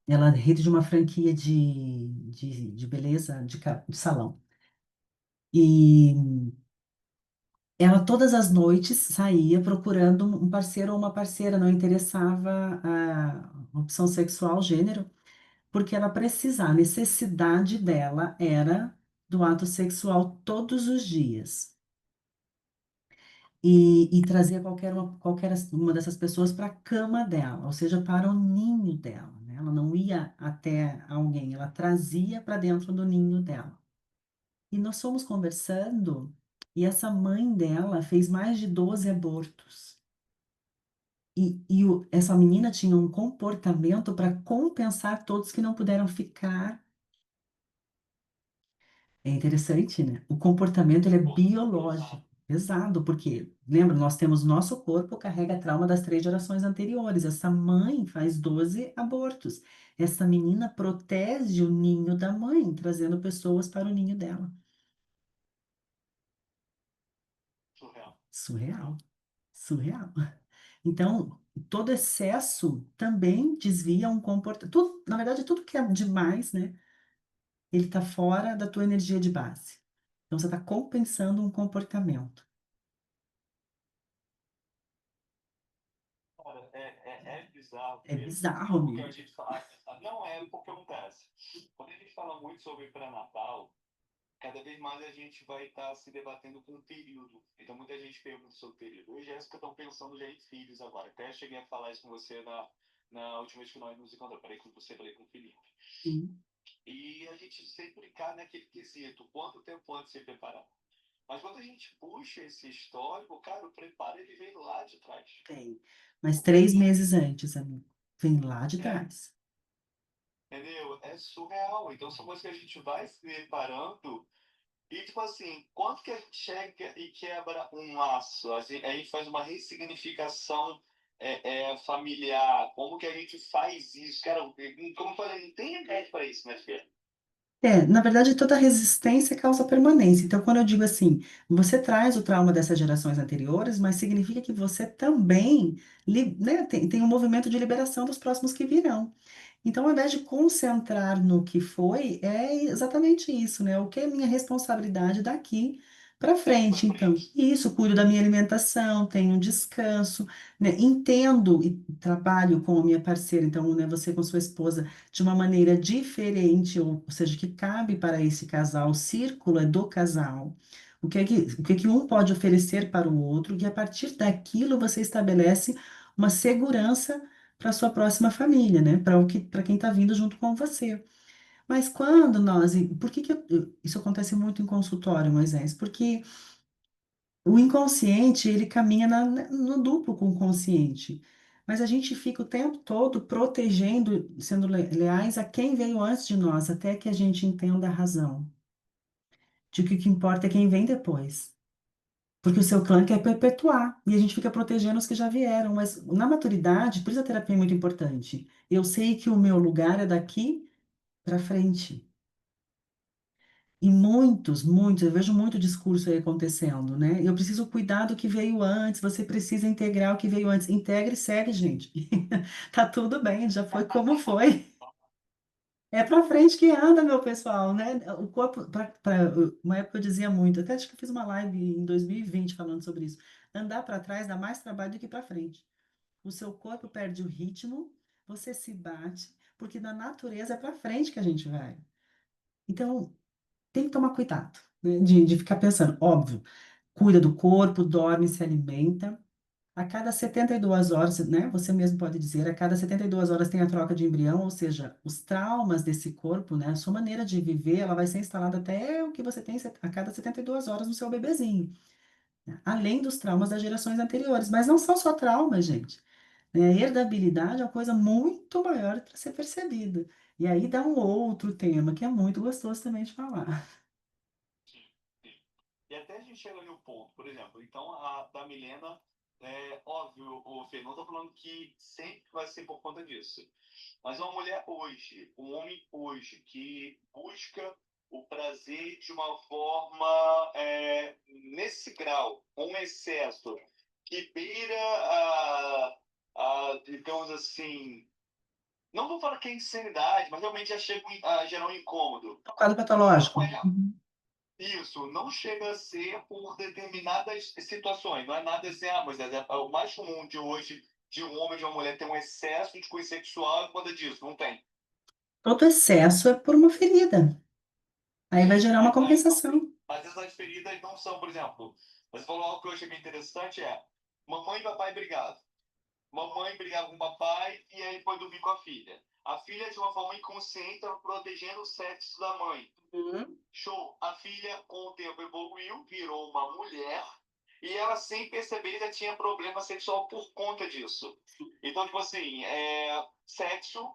ela é rede de uma franquia de beleza, de salão. E ela todas as noites saía procurando um parceiro ou uma parceira, não interessava a opção sexual, gênero, porque ela precisava, a necessidade dela era do ato sexual todos os dias. E trazia qualquer uma dessas pessoas para a cama dela, ou seja, para o ninho dela, né? Ela não ia até alguém, ela trazia para dentro do ninho dela. E nós fomos conversando. E essa mãe dela fez mais de 12 abortos. E essa menina tinha um comportamento para compensar todos que não puderam ficar. É interessante, né? O comportamento ele é Pô, biológico, pesado. pesado, porque, lembra, nós temos nosso corpo carrega trauma das 3 gerações anteriores. Essa mãe faz 12 abortos. Essa menina protege o ninho da mãe, trazendo pessoas para o ninho dela. Surreal. Surreal, surreal. Então, todo excesso também desvia um comportamento. Na verdade, tudo que é demais, né? Ele está fora da tua energia de base. Então, você está compensando um comportamento. Cara, é bizarro É mesmo. bizarro, Porque a amigo. gente fala. Não é o que acontece. Quando a gente fala muito sobre pré-natal, cada vez mais a gente vai estar se debatendo com o período. Então, muita gente pergunta sobre o período. Eu e Jéssica estão pensando já em filhos agora. Até cheguei a falar isso com você na última vez que nós nos encontramos. Falei com você, falei com o Felipe. Sim, E a gente sempre cai naquele quesito. Quanto tempo antes de se preparar? Mas quando a gente puxa esse histórico, cara, o preparo ele vem lá de trás. tem. Mas O preparo, 3 meses antes, amigo. Vem lá de é, trás. entendeu? É surreal. Então são coisas que a gente vai se preparando. E, tipo assim, quanto que a gente chega e quebra um laço? A gente faz uma ressignificação familiar. Como que a gente faz isso? Cara, como eu falei, não tem remédio para isso, né, filha? Na verdade, toda resistência causa permanência. Então, quando eu digo assim, você traz o trauma dessas gerações anteriores, mas significa que você também, né, tem um movimento de liberação dos próximos que virão. Então, ao invés de concentrar no que foi, é exatamente isso, né? O que é minha responsabilidade daqui para Pra frente. Então, frente. isso, cuido da minha alimentação, tenho um descanso, né? Entendo e trabalho com a minha parceira, então, né, você com sua esposa, de uma maneira diferente, ou seja, que cabe para esse casal, o círculo é do casal. O que é que um pode oferecer para o outro, e a partir daquilo você estabelece uma segurança para sua próxima família, né? Para quem está vindo junto com você. Mas quando nós, e por que que isso acontece muito em consultório, Moisés? Porque o inconsciente, ele caminha no duplo com o consciente. Mas a gente fica o tempo todo protegendo, sendo leais a quem veio antes de nós, até que a gente entenda a razão de que o que importa é quem vem depois. Porque o seu clã quer perpetuar e a gente fica protegendo os que já vieram. Mas na maturidade, por isso a terapia é muito importante. Eu sei que o meu lugar é daqui para frente. E muitos, eu vejo muito discurso aí acontecendo, né? Eu preciso cuidar do que veio antes, você precisa integrar o que veio antes. Integra e segue, gente. Tá tudo bem, já foi como foi. É para frente que anda, meu pessoal, né? O corpo, uma época eu dizia muito, até acho que eu fiz uma live em 2020 falando sobre isso. Andar para trás dá mais trabalho do que para frente. O seu corpo perde o ritmo, você se bate, porque na natureza é para frente que a gente vai. Então, tem que tomar cuidado, né? De ficar pensando, óbvio, cuida do corpo, dorme, se alimenta. A cada 72 horas, né? Você mesmo pode dizer, a cada 72 horas tem a troca de embrião, ou seja, os traumas desse corpo, né? A sua maneira de viver, ela vai ser instalada até o que você tem a cada 72 horas no seu bebezinho, né? Além dos traumas das gerações anteriores. Mas não são só traumas, gente, né? A herdabilidade é uma coisa muito maior para ser percebida. E aí dá um outro tema que é muito gostoso também de falar. Sim, sim. E até a gente chega no ponto, por exemplo, então a da Milena, óbvio, o Fê, não estou falando que sempre vai ser por conta disso. Mas uma mulher hoje, um homem hoje, que busca o prazer de uma forma nesse grau, com um excesso, que beira digamos assim, não vou falar que é insanidade, mas realmente já chega a gerar um incômodo. É um quadro Não patológico. é Uhum. isso, não chega a ser por determinadas situações. Não é nada assim, mas é o mais comum de hoje de um homem e de uma mulher ter um excesso de coisa sexual e por conta disso. Não tem. Todo excesso é por uma ferida. Aí vai Sim, gerar uma compensação. às vezes as feridas não são, por exemplo, você falou algo que eu achei bem interessante, mamãe e papai brigavam. Mamãe brigava com o papai e aí foi dormir com a filha. A filha, de uma forma inconsciente, estava protegendo o sexo da mãe. Uhum. Show. A filha, com o tempo, evoluiu, virou uma mulher, e ela, sem perceber, já tinha problema sexual por conta disso. Então, tipo assim, sexo,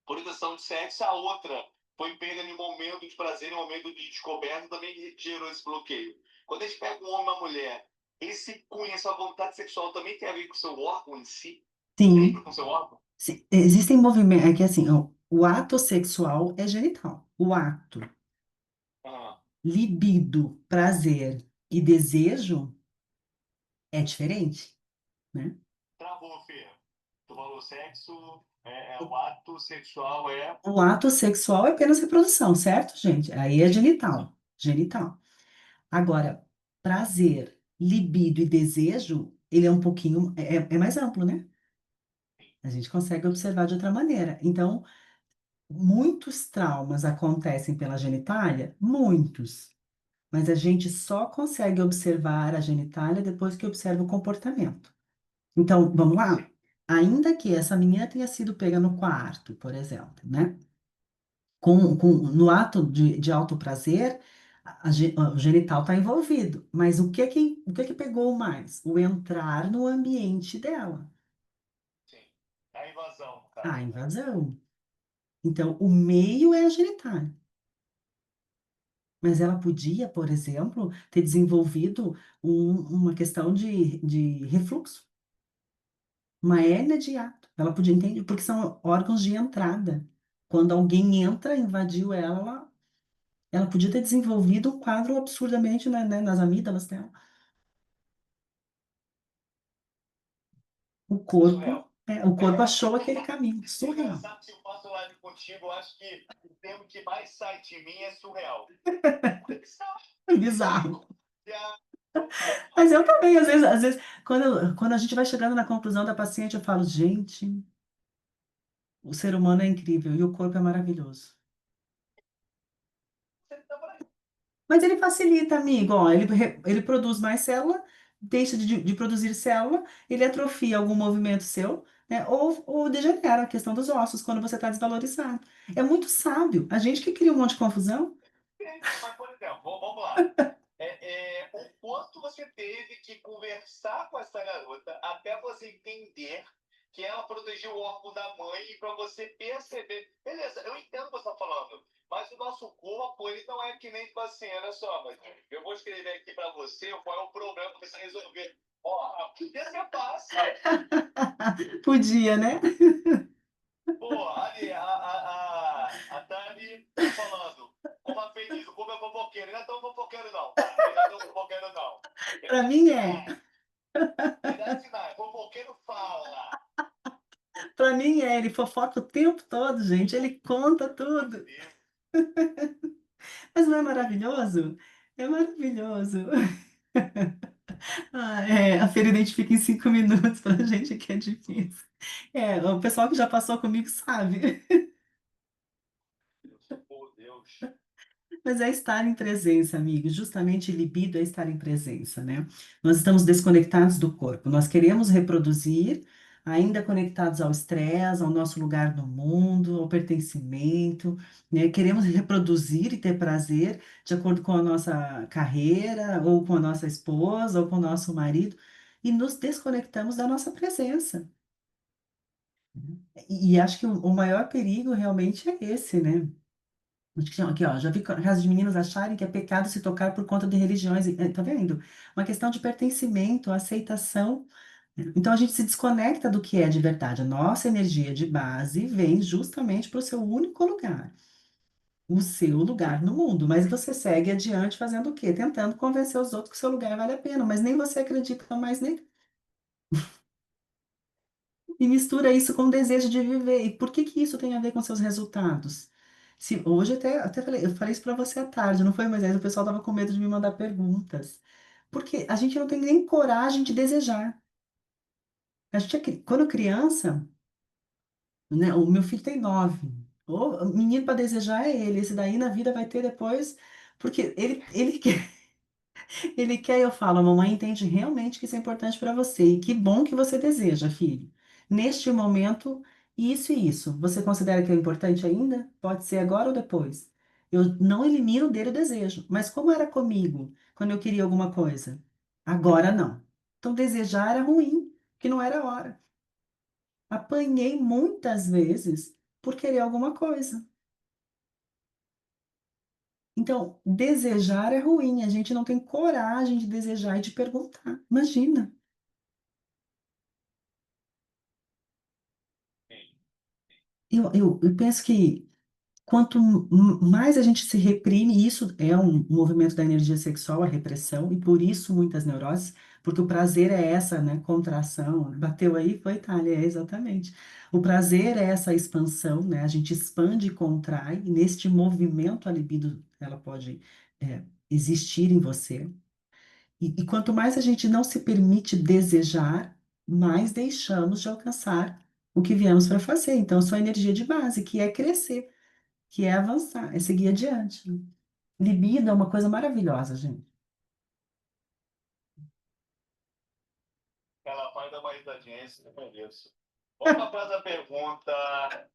posição de sexo, a outra foi pega em momento de prazer, em momento de descoberta, também gerou esse bloqueio. Quando a gente pega um homem e uma mulher, esse cunho, essa vontade sexual também tem a ver com o seu órgão em si? Sim, Sempre com o seu órgão? existem movimentos, é que assim, ó, o ato sexual é genital. O ato, Ah, libido, prazer e desejo é diferente, né? travou, Fê. Tu falou sexo, o ato sexual é. O ato sexual é apenas reprodução, certo, gente? Aí é genital, genital. Agora, prazer, libido e desejo, ele é um pouquinho, é mais amplo, né? A gente consegue observar de outra maneira. Então, muitos traumas acontecem pela genitália, muitos. Mas a gente só consegue observar a genitália depois que observa o comportamento. Então, vamos lá? Sim, Ainda que essa menina tenha sido pega no quarto, por exemplo, né? No ato de autoprazer, o genital está envolvido. Mas o que que pegou mais? O entrar no ambiente dela, sim. A invasão, no a caso, né? invasão. Então, o meio é a genitália. Mas ela podia, por exemplo, ter desenvolvido uma questão de refluxo, uma hérnia de hiato. Ela podia entender, porque são órgãos de entrada. Quando alguém entra, invadiu ela, ela podia ter desenvolvido um quadro absurdamente, né, nas amígdalas dela. Surreal. O corpo achou aquele caminho. É Surreal. engraçado que eu faço live contigo, eu acho que o termo que mais sai de mim é surreal. É bizarro. Bizarro. Ridículo. Já. Mas eu também, às vezes, quando a gente vai chegando na conclusão da paciente, eu falo, gente, o ser humano é incrível e o corpo é maravilhoso. Mas ele facilita, amigo. Ó, ele produz mais célula, deixa de produzir célula, ele atrofia algum movimento seu, né? Ou degenera a questão dos ossos quando você está desvalorizado. É muito sábio. A gente que cria um monte de confusão. Mas, por exemplo, vamos lá. O quanto você teve que conversar com essa garota até você entender que ela protegeu o órgão da mãe e para você perceber. Beleza, eu entendo o que você está falando, mas o nosso corpo, ele não é que nem tipo assim, olha só, mas eu vou escrever aqui para você qual é o problema que você resolver. Ó, podia ser fácil. Podia, né? Pô, ali, a Tami tá falando, como a Fê diz, o povo é fofoqueiro. Ele não é tão fofoqueiro, não, tá? Ele não é tão fofoqueiro, não. Ele Para dá mim é. sinais. Ele dá sinais. Fofoqueiro fala. Para mim é. Ele fofoca o tempo todo, gente. Ele conta Pelo amor de tudo. Deus. Mas não é maravilhoso? É maravilhoso. Ah, a Feira identifica em 5 minutos pra gente que é difícil. O pessoal que já passou comigo sabe. Por Deus. Mas é estar em presença, amigo. Justamente libido é estar em presença, né? Nós estamos desconectados do corpo. Nós queremos reproduzir, ainda conectados ao estresse, ao nosso lugar no mundo, ao pertencimento, né? Queremos reproduzir e ter prazer de acordo com a nossa carreira, ou com a nossa esposa, ou com o nosso marido, e nos desconectamos da nossa presença. E acho que o maior perigo realmente é esse, né? Acho que, aqui, ó, já vi casos de meninas acharem que é pecado se tocar por conta de religiões. Tá vendo? Uma questão de pertencimento, aceitação. Então a gente se desconecta do que é de verdade. A nossa energia de base vem justamente para o seu único lugar, o seu lugar no mundo. Mas você segue adiante fazendo o quê? Tentando convencer os outros que o seu lugar vale a pena, mas nem você acredita mais nele. E mistura isso com o desejo de viver. E por que que isso tem a ver com seus resultados? Se, hoje até falei, eu falei isso para você à tarde, não foi? Mas aí o pessoal estava com medo de me mandar perguntas. Porque a gente não tem nem coragem de desejar. Quando criança, né, o meu filho tem 9. O menino para desejar é ele. Esse daí na vida vai ter depois, porque ele quer, ele quer, eu falo, a mamãe entende realmente que isso é importante para você. E que bom que você deseja, filho. Neste momento, isso e isso. Você considera que é importante ainda? Pode ser agora ou depois. Eu não elimino dele o desejo. Mas como era comigo, quando eu queria alguma coisa? Agora não. Então, desejar era ruim, que não era a hora. Apanhei muitas vezes por querer alguma coisa. Então, desejar é ruim. A gente não tem coragem de desejar e de perguntar. Imagina. Sim. Eu penso que quanto mais a gente se reprime, e isso é um movimento da energia sexual, a repressão, e por isso muitas neuroses, porque o prazer é essa, né, contração, bateu aí, foi Itália, é exatamente. O prazer é essa expansão, né, a gente expande e contrai, e neste movimento a libido, ela pode, existir em você. E quanto mais a gente não se permite desejar, mais deixamos de alcançar o que viemos para fazer. Então, sua energia de base, que é crescer, que é avançar, é seguir adiante. Libido é uma coisa maravilhosa, gente. Ela vai dar uma risadinha, isso eu conheço. Vamos para a próxima pergunta.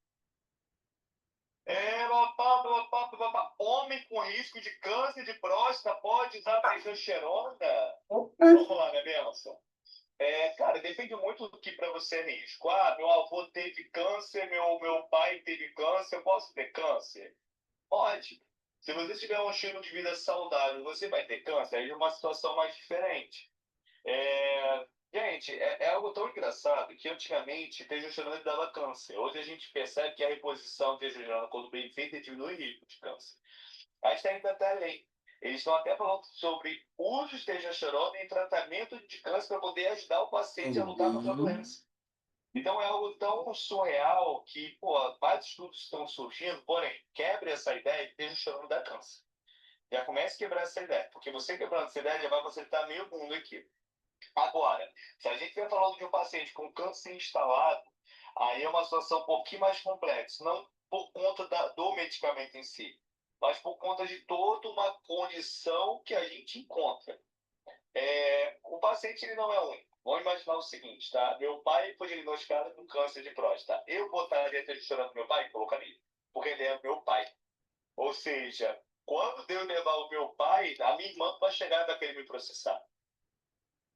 Homem com risco de câncer de próstata pode usar testosterona? Opa! Vamos lá, minha benção. Cara, depende muito do que para você é risco. Ah, meu avô teve câncer, meu pai teve câncer, eu posso ter câncer? Pode. Se você tiver um estilo de vida saudável, você vai ter câncer, aí é uma situação mais diferente. Gente, é algo tão engraçado que antigamente testosterona dava câncer. Hoje a gente percebe que a reposição de testosterona, quando bem feita, diminui o risco de câncer. A gente está indo até além. Eles estão até falando sobre uso de testosterona em tratamento de câncer para poder ajudar o paciente a lutar contra a Uhum. doença. Então é algo tão surreal que, pô, vários estudos estão surgindo, porém, quebre essa ideia de testosterona dá câncer. Já comece a quebrar essa ideia, porque você quebrando essa ideia já vai facilitar meio mundo aqui. Agora, se a gente estiver falando de um paciente com câncer instalado, aí é uma situação um pouquinho mais complexa, não por conta do medicamento em si, mas por conta de toda uma condição que a gente encontra. O paciente ele não é único. Vamos imaginar o seguinte, tá? Meu pai foi diagnosticado com câncer de próstata. Eu botaria testosterona no meu pai? Colocaria. Porque ele é meu pai. Ou seja, quando Deus levar o meu pai, a minha irmã vai chegar e vai querer me processar.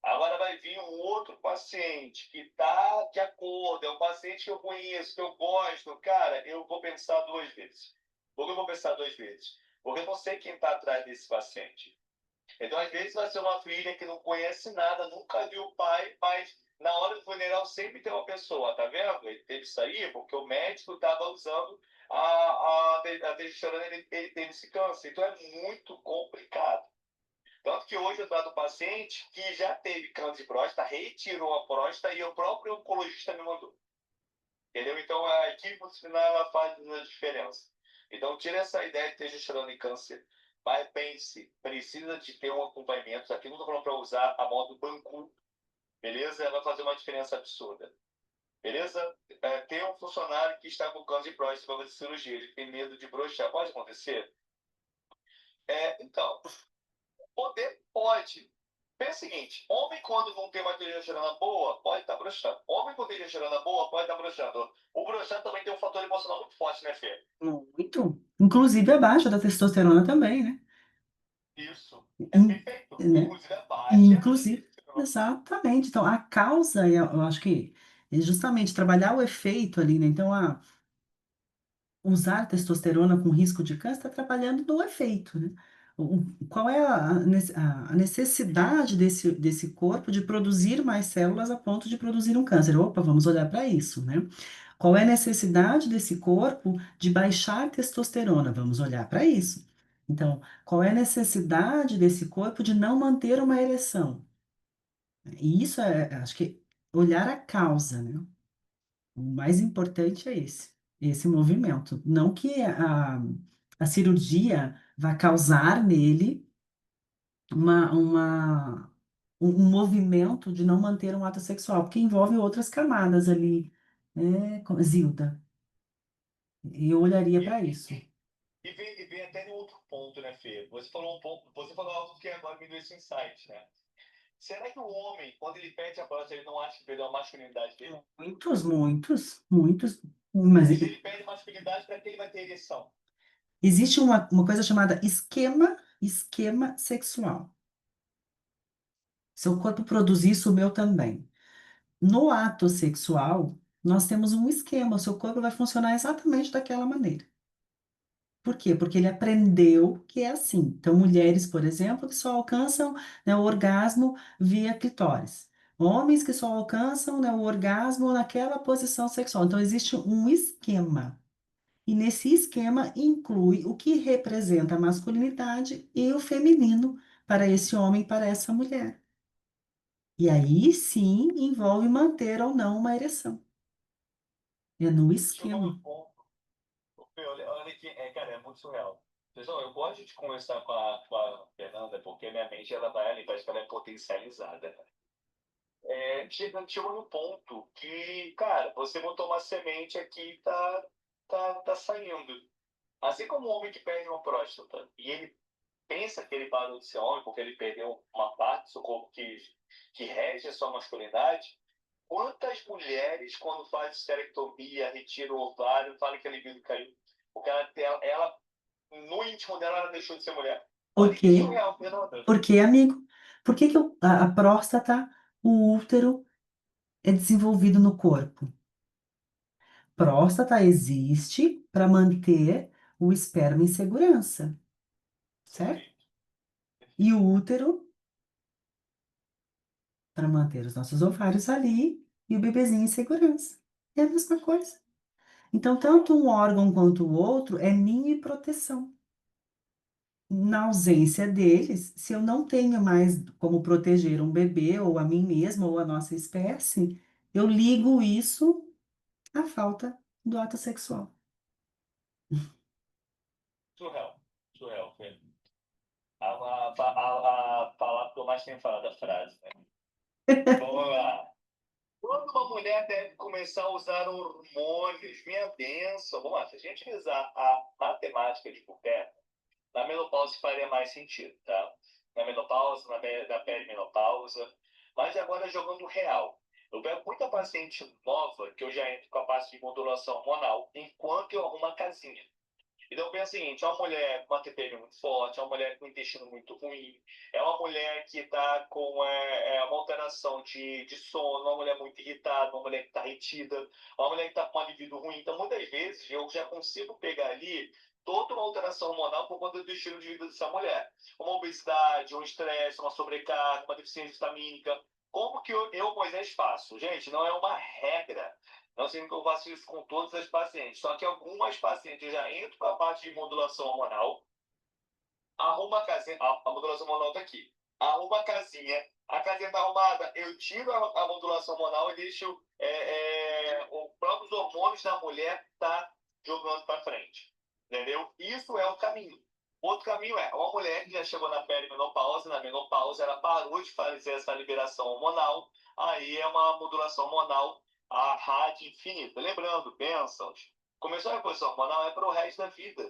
Agora vai vir um outro paciente que está de acordo, é um paciente que eu conheço, que eu gosto, cara, eu vou pensar duas vezes. Por que eu vou pensar duas vezes? Porque eu não sei quem está atrás desse paciente. Então, às vezes, vai ser uma filha que não conhece nada, nunca viu o pai, mas na hora do funeral sempre tem uma pessoa, tá vendo? Ele teve isso aí porque o médico estava usando a testosterona, ele teve esse câncer. Então, é muito complicado. Tanto que hoje eu trato um paciente que já teve câncer de próstata, retirou a próstata e o próprio oncologista me mandou. Entendeu? Então a equipe multidisciplinar ela faz a diferença. Então tira essa ideia de testosterona em câncer, mas pense, precisa de ter um acompanhamento. Aqui não estou falando para usar a modo banco, beleza? Ela vai fazer uma diferença absurda. Beleza? Tem um funcionário que está com câncer de próstata para fazer cirurgia, ele tem medo de broxar. Pode acontecer? Então, poder pode. Pensa o seguinte, homem quando não tem uma testosterona boa, pode estar broxando. Homem com testosterona boa, pode estar broxando. O broxar também tem um fator emocional muito forte, né, Fê? Muito. Inclusive abaixo da testosterona também, né? Isso. É In- perfeito. né? Inclusive a baixa da Inclusive, testosterona. exatamente. Então, a causa, eu acho que é justamente trabalhar o efeito ali, né? Então, usar testosterona com risco de câncer está trabalhando no efeito, né? Qual é a necessidade desse corpo de produzir mais células a ponto de produzir um câncer? Opa, vamos olhar para isso, né? Qual é a necessidade desse corpo de baixar testosterona? Vamos olhar para isso. Então, qual é a necessidade desse corpo de não manter uma ereção? E isso acho que olhar a causa, né? O mais importante é esse movimento. Não que a cirurgia vá causar nele um movimento de não manter um ato sexual, porque envolve outras camadas ali, né, Zilda? Eu olharia E, para isso. e vem até no outro ponto, né, Fê? Você falou um pouco, você falou algo que agora me deu esse insight, né? Será que o homem, quando ele perde a próstata, ele não acha que perdeu a masculinidade dele? Muitos, muitos, muitos, mas E se ele perde a masculinidade, para que ele vai ter ereção? Existe uma coisa chamada esquema sexual. Seu corpo produz isso, o meu também. No ato sexual, nós temos um esquema, o seu corpo vai funcionar exatamente daquela maneira. Por quê? Porque ele aprendeu que é assim. Então, mulheres, por exemplo, que só alcançam, né, o orgasmo via clitóris. Homens que só alcançam, né, o orgasmo naquela posição sexual. Então, existe um esquema. E nesse esquema inclui o que representa a masculinidade e o feminino para esse homem e para essa mulher. E aí sim envolve manter ou não uma ereção. É no Chegou esquema. no ponto. Olha aqui, cara, é muito surreal. Pessoal, eu gosto de conversar com a Fernanda, porque minha mente ela vai ali, parece que ela é potencializada. Chegou no ponto que, cara, você botou uma semente aqui e tá saindo. Assim como o homem que perde uma próstata e ele pensa que ele parou de ser homem porque ele perdeu uma parte do seu corpo que rege a sua masculinidade, quantas mulheres, quando faz esterectomia, retira o ovário, falam que a libido caiu? Porque no íntimo dela, ela deixou de ser mulher. Por Olha que quê? surreal, Fernanda. Por quê, amigo? Por que que a próstata, o útero, é desenvolvido no corpo? Próstata existe para manter o esperma em segurança, certo? Perfeito, E o perfeito. útero para manter os nossos ovários ali e o bebezinho em segurança. É a mesma coisa. Então, Surreal. tanto um órgão quanto o outro é ninho e proteção. Na ausência deles, se eu não tenho mais como proteger um bebê, ou a mim mesma, ou a nossa espécie, eu ligo isso à falta do ato sexual. Surreal. Surreal, Fernanda. A palavra que eu mais tenho falado, a frase, né? Vamos lá. Quando uma mulher deve começar a usar hormônios? Minha bênção. Vamos lá, se a gente usar a matemática de por perto, na menopausa faria mais sentido, tá? Na menopausa, na perimenopausa. Mas agora jogando real. Eu pego muita paciente nova que eu já entro com a parte de modulação hormonal enquanto eu arrumo a casinha. Então, pensa o seguinte: é uma mulher com uma TPM muito forte, é uma mulher com um intestino muito ruim, é uma mulher que está com uma alteração de sono, uma mulher muito irritada, uma mulher que está retida, uma mulher que está com uma libido ruim. Então, muitas vezes, eu já consigo pegar ali toda uma alteração hormonal por conta do estilo de vida dessa mulher. Uma obesidade, um estresse, uma sobrecarga, uma deficiência vitamínica. Como que eu Moisés, faço? Gente, não é uma regra. Não significa que eu faço isso com todas as pacientes, só que algumas pacientes já entram para a parte de modulação hormonal, arruma a casinha, a modulação hormonal está aqui, arruma a casinha está arrumada, eu tiro a modulação hormonal e deixo os próprios hormônios da mulher tá jogando para frente, entendeu? Isso é o caminho. Outro caminho é uma mulher que já chegou na perimenopausa, na menopausa, ela parou de fazer essa liberação hormonal, aí é uma modulação hormonal a rádio infinita. Lembrando, bênçãos, começou a reposição hormonal é para o resto da vida.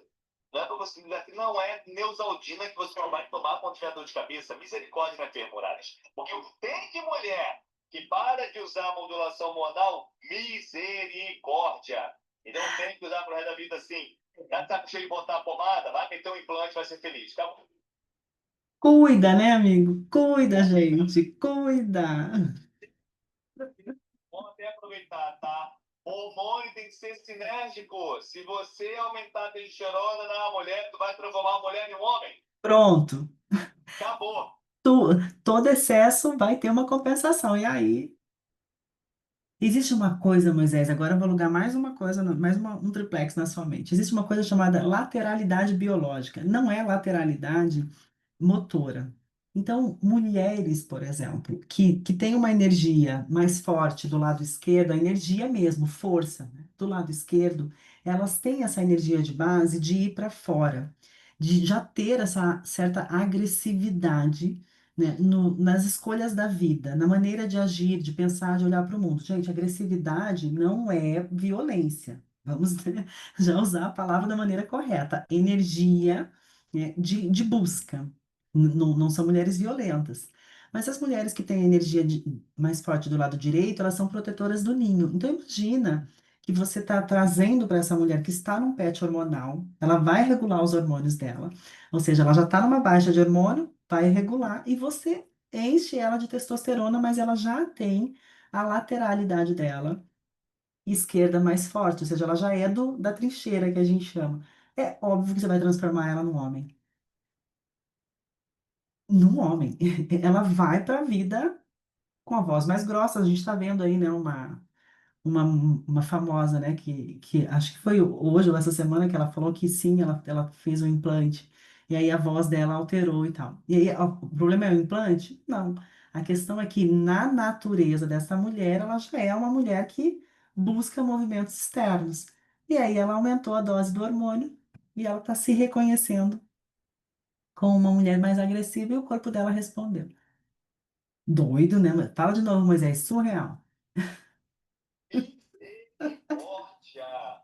Não é para você, não é Neusaldina que você vai tomar quando tiver dor de cabeça. Misericórdia, minha filha Moraes. Porque o que tem de mulher que para de usar a modulação hormonal, misericórdia. Então tem que usar pro resto da vida assim. Já tá cheio de botar a pomada, vai meter um implante, vai ser feliz. Acabou. Cuida, né, amigo? Cuida, gente, cuida. Vamos até aproveitar, tá? O hormônio tem que ser sinérgico. Se você aumentar a testosterona na mulher, tu vai transformar a mulher em um homem. Pronto. Acabou. Todo excesso vai ter uma compensação. E aí, existe uma coisa, Moisés, agora eu vou alugar mais uma coisa, um triplex na sua mente. Existe uma coisa chamada lateralidade biológica. Não é lateralidade motora. Então, mulheres, por exemplo, que têm uma energia mais forte do lado esquerdo, a energia mesmo, força, né, do lado esquerdo, elas têm essa energia de base de ir para fora, de já ter essa certa agressividade, né, nas escolhas da vida, na maneira de agir, de pensar, de olhar para o mundo. Gente, agressividade não é violência. Vamos, né, já usar a palavra da maneira correta. Energia, né, de busca. Não são mulheres violentas. Mas as mulheres que têm a energia mais forte do lado direito, elas são protetoras do ninho. Então, imagina que você está trazendo para essa mulher que está num PET hormonal, ela vai regular os hormônios dela, ou seja, ela já está numa baixa de hormônio, vai regular, e você enche ela de testosterona, mas ela já tem a lateralidade dela esquerda mais forte, ou seja, ela já é da trincheira que a gente chama. É óbvio que você vai transformar ela num homem. Num homem. Ela vai para a vida com a voz mais grossa. A gente está vendo aí, né, uma, uma famosa, né, que acho que foi hoje ou essa semana que ela falou que sim, ela fez um implante. E aí a voz dela alterou e tal. E aí, ó, o problema é o implante? Não. A questão é que na natureza dessa mulher, ela já é uma mulher que busca movimentos externos. E aí ela aumentou a dose do hormônio e ela está se reconhecendo como uma mulher mais agressiva e o corpo dela respondeu. Doido, né? Fala de novo, Moisés, surreal. Misericórdia!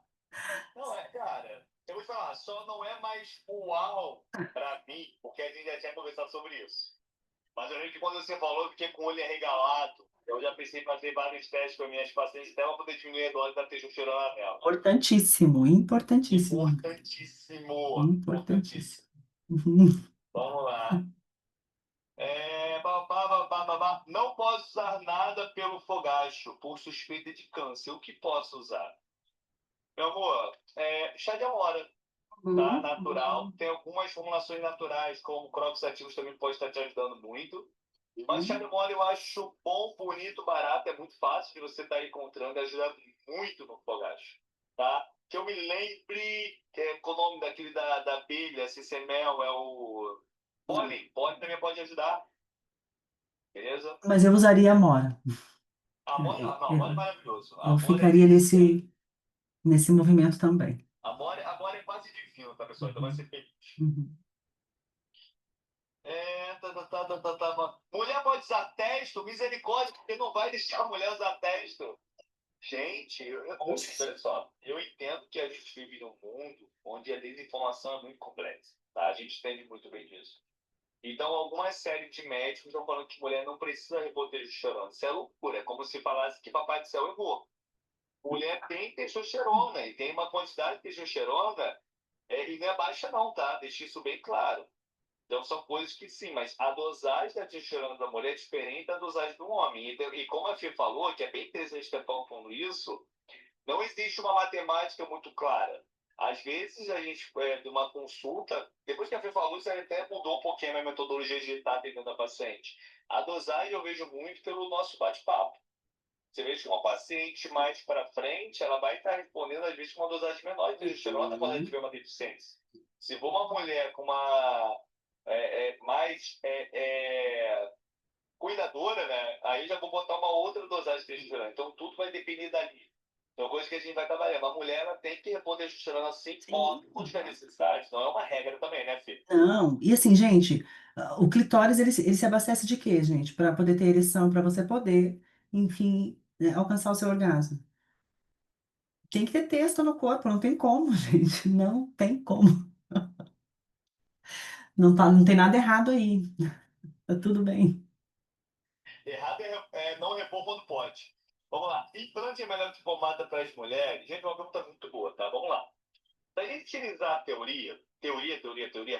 Não, cara, eu vou te falar, só não é mais uau pra mim, porque a gente já tinha conversado sobre isso. Mas eu lembro que quando você falou, eu fiquei com o olho arregalado. Eu já pensei em fazer vários testes com as minhas pacientes, até para poder diminuir a dose da testosterona nela. Importantíssimo, importantíssimo, Importantíssimo, importantíssimo. importantíssimo. Vamos lá. Não posso usar nada pelo fogacho, por suspeita de câncer. O que posso usar? Meu amor, chá de amora, tá? Natural. Tem algumas formulações naturais, como cróccos ativos também pode estar te ajudando muito. Mas chá de amora eu acho bom, bonito, barato, é muito fácil de você estar encontrando, ajuda muito no fogacho, tá? Que eu me lembre, qual o nome daquele da abelha, se é mel, é o pólen. Pólen também pode ajudar, beleza? Mas eu usaria amora. Amora, É, não, amora é maravilhoso. eu Amora é ficaria delícia. nesse movimento também. Amora é quase divino, tá, pessoal? Então vai Uhum, ser feliz. uhum. Mulher pode usar testo, misericórdia, porque não vai deixar a mulher usar testo. Gente, olha só, eu entendo que a gente vive num mundo onde a desinformação é muito complexa, tá? A gente entende muito bem disso. Então, algumas séries de médicos estão falando que mulher não precisa repor testosterona. Isso é loucura, é como se falasse que Papai do Céu errou. Mulher tem testosterona e tem uma quantidade de testosterona e não é baixa não, tá? Deixa isso bem claro. Então, são coisas que sim, mas a dosagem da testosterona da mulher é diferente da dosagem do homem. E como a Fê falou, que é bem interessante ter falando isso, não existe uma matemática muito clara. Às vezes, a gente, de uma consulta, depois que a Fê falou, isso até mudou um pouquinho a metodologia de estar atendendo a paciente. A dosagem eu vejo muito pelo nosso bate-papo. Você vê que uma paciente mais para frente, ela vai estar respondendo, às vezes, com uma dosagem menor de testosterona quando ela tiver uma deficiência. Se for uma mulher com uma mais cuidadora, né? Aí já vou botar uma outra dosagem de testosterona. Então tudo vai depender dali. Então, coisa que a gente vai trabalhando. A mulher ela tem que repor testosterona assim, óbvio, quando tiver necessidade. Não é uma regra também, né, filho? Não, e assim, gente, o clitóris ele se abastece de quê, gente? Para poder ter ereção, para você poder, enfim, né, alcançar o seu orgasmo. Tem que ter texto no corpo, não tem como, gente, não tem como. Não tá, não tem nada errado aí, tá tudo bem. Errado é não repor quando pode. Vamos lá. Implante é melhor que pomada para as mulheres? Gente, é uma pergunta muito boa, tá? Vamos lá. Se a gente utilizar a teoria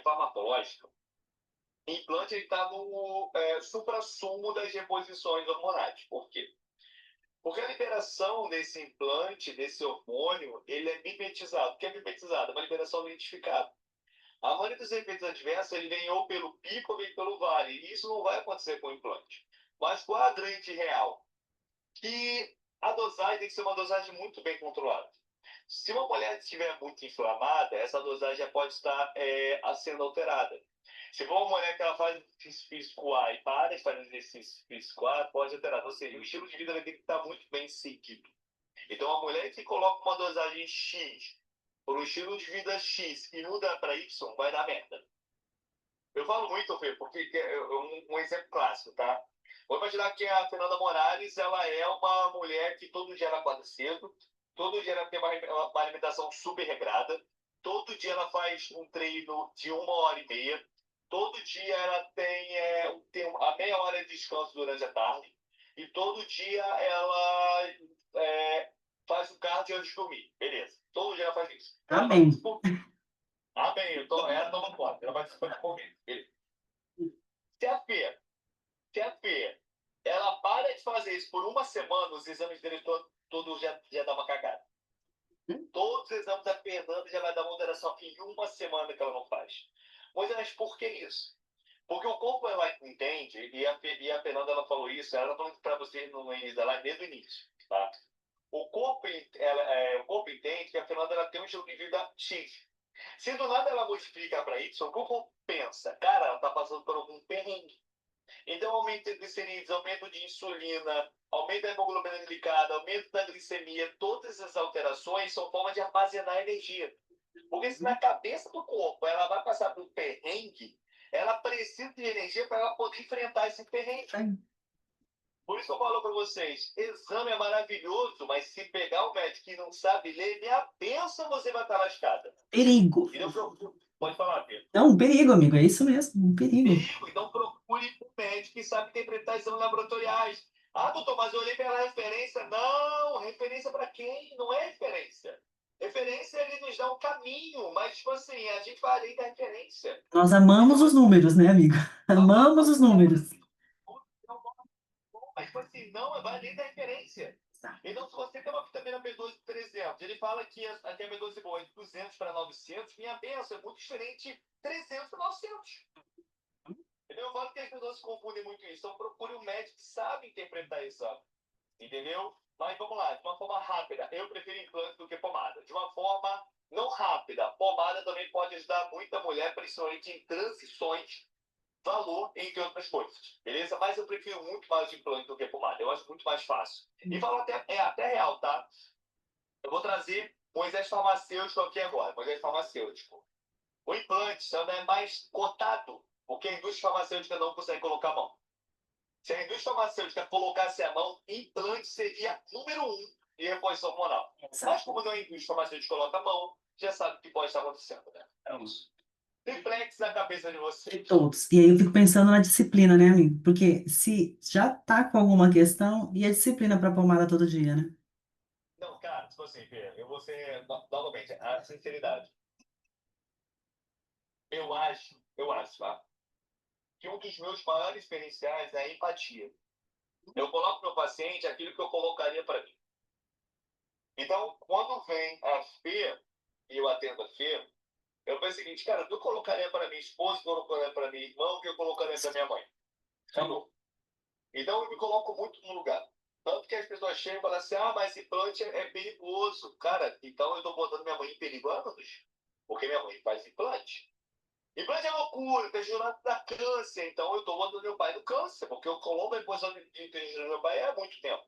farmacológica, implante está no suprassumo das reposições hormonais. Por quê? Porque a liberação desse implante, desse hormônio, ele é mimetizado. O que é mimetizado? É uma liberação identificada. A maioria dos efeitos adversos ele vem ou pelo pico ou vem pelo vale. E isso não vai acontecer com o implante. Mas qual é a grande real? Que a dosagem tem que ser uma dosagem muito bem controlada. Se uma mulher estiver muito inflamada, essa dosagem já pode estar sendo alterada. Se for uma mulher que ela faz exercício físico A e para de fazer exercício físico A, pode alterar. Ou seja, o estilo de vida vai ter que estar muito bem seguido. Então, a mulher que coloca uma dosagem X por um estilo de vida X e muda para Y, vai dar merda. Eu falo muito, Fê, porque um exemplo clássico, tá? Vou imaginar que a Fernanda Morales, ela é uma mulher que todo dia ela acorda cedo, todo dia ela tem uma alimentação super regrada, todo dia ela faz um treino de 1 hora e meia, todo dia ela tem a meia hora de descanso durante a tarde, e todo dia ela é, faz o cardio antes de dormir. Beleza. Todo dia ela faz isso. Ela faz Amém. isso por mim. Amém. Ela toma conta. Ela faz isso por mim. Beleza. Se a Fê, se a Fê, ela para de fazer isso por uma semana, os exames dele todos já dá uma cagada. Todos os exames da Fernanda já vai dar uma alteração em uma semana que ela não faz. Mas por que isso? Porque o corpo ela entende, e a Fernanda ela falou isso, ela falou para você no início da live, desde o início, tá? O corpo entende que a Fernanda ela tem um estilo de vida X. Se do nada ela modifica para Y, o corpo pensa, cara, ela está passando por algum perrengue. Então, aumento de triglicerídeos, aumento de insulina, aumento da hemoglobina glicada, aumento da glicemia, todas essas alterações são formas de armazenar energia. Porque se na cabeça do corpo ela vai passar por um perrengue, ela precisa de energia para ela poder enfrentar esse perrengue. Por isso que eu falo para vocês, exame é maravilhoso, mas se pegar o médico que não sabe ler, minha benção, você vai estar lascada. Perigo. Então, pode falar, Pedro. Não, um perigo, amigo. É isso mesmo, um perigo. Então procure um médico que sabe interpretar exames laboratoriais. Ah, doutor, mas eu olhei pela referência. Não, referência para quem? Não é referência. Referência, ele nos dá um caminho, mas, tipo assim, a gente vai além da referência. Nós amamos os números, né, amigo? Amamos os números. Mas, tipo assim, não, vai além da referência. Então, se você tem uma vitamina B12 de 300, ele fala que a B12 boa é de 200 para 900, minha benção é muito diferente de 300 para 900. Entendeu? Eu falo que as pessoas confundem muito isso. Então, procure um médico que sabe interpretar isso. Entendeu? Mas vamos lá, de uma forma rápida. Eu prefiro implante do que pomada. De uma forma não rápida. Pomada também pode ajudar muita mulher, principalmente em transições, valor, entre outras coisas. Beleza? Mas eu prefiro muito mais implante do que pomada. Eu acho muito mais fácil. E falo até, é até real, tá? Eu vou trazer Moisés Farmacêutico aqui agora. Moisés Farmacêutico. O implante só é mais cotado, porque a indústria farmacêutica não consegue colocar a mão. Se a indústria farmacêutica colocasse a mão, implante seria número 1 de reposição hormonal. Mas como não é a indústria farmacêutica coloca a mão, já sabe o que pode estar acontecendo, né? É isso. Reflexo na cabeça de vocês. Todos. E aí eu fico pensando na disciplina, né, amigo? Porque se já tá com alguma questão, e a disciplina para pomada todo dia, né? Não, cara, tipo assim, Fê, eu vou ser novamente a sinceridade. Eu acho, tá? Que um dos meus maiores diferenciais é a empatia. Eu coloco no paciente aquilo que eu colocaria para mim. Então, quando vem a Fê, e eu atendo a Fê, eu penso o seguinte, cara, eu colocaria para minha esposa, eu colocaria para minha irmã, o que eu colocaria para minha mãe. Acabou. Então, eu me coloco muito no lugar. Tanto que as pessoas chegam e falam assim, ah, mas esse implante é perigoso. Cara, então eu estou botando minha mãe em perigo há anos. Porque minha mãe faz implante. Implante é loucura, intestinal dá câncer. Então eu estou botando meu pai no câncer. Porque eu coloco a reposição de intestino do meu pai há muito tempo.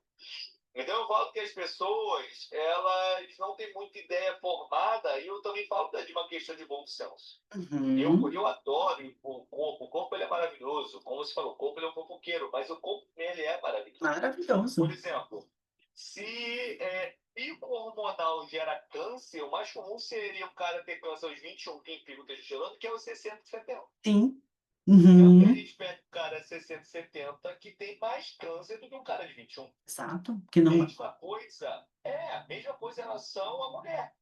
Então eu falo que as pessoas, elas não têm muita ideia formada, e eu também falo de uma questão de bom senso. Uhum. Eu adoro o corpo ele é maravilhoso, como você falou, o corpo ele é um fofoqueiro, mas o corpo ele é maravilhoso. Por Maravilhoso. exemplo, se pico hormonal gera câncer, o mais comum seria o cara ter câncer aos 21, que tem pico testosterona, que é os 60, 70. Sim. É o que a Uhum. gente pega o cara 60, 70, que tem mais câncer do que o cara de 21. Exato. Que não. Mesma coisa em relação à mulher.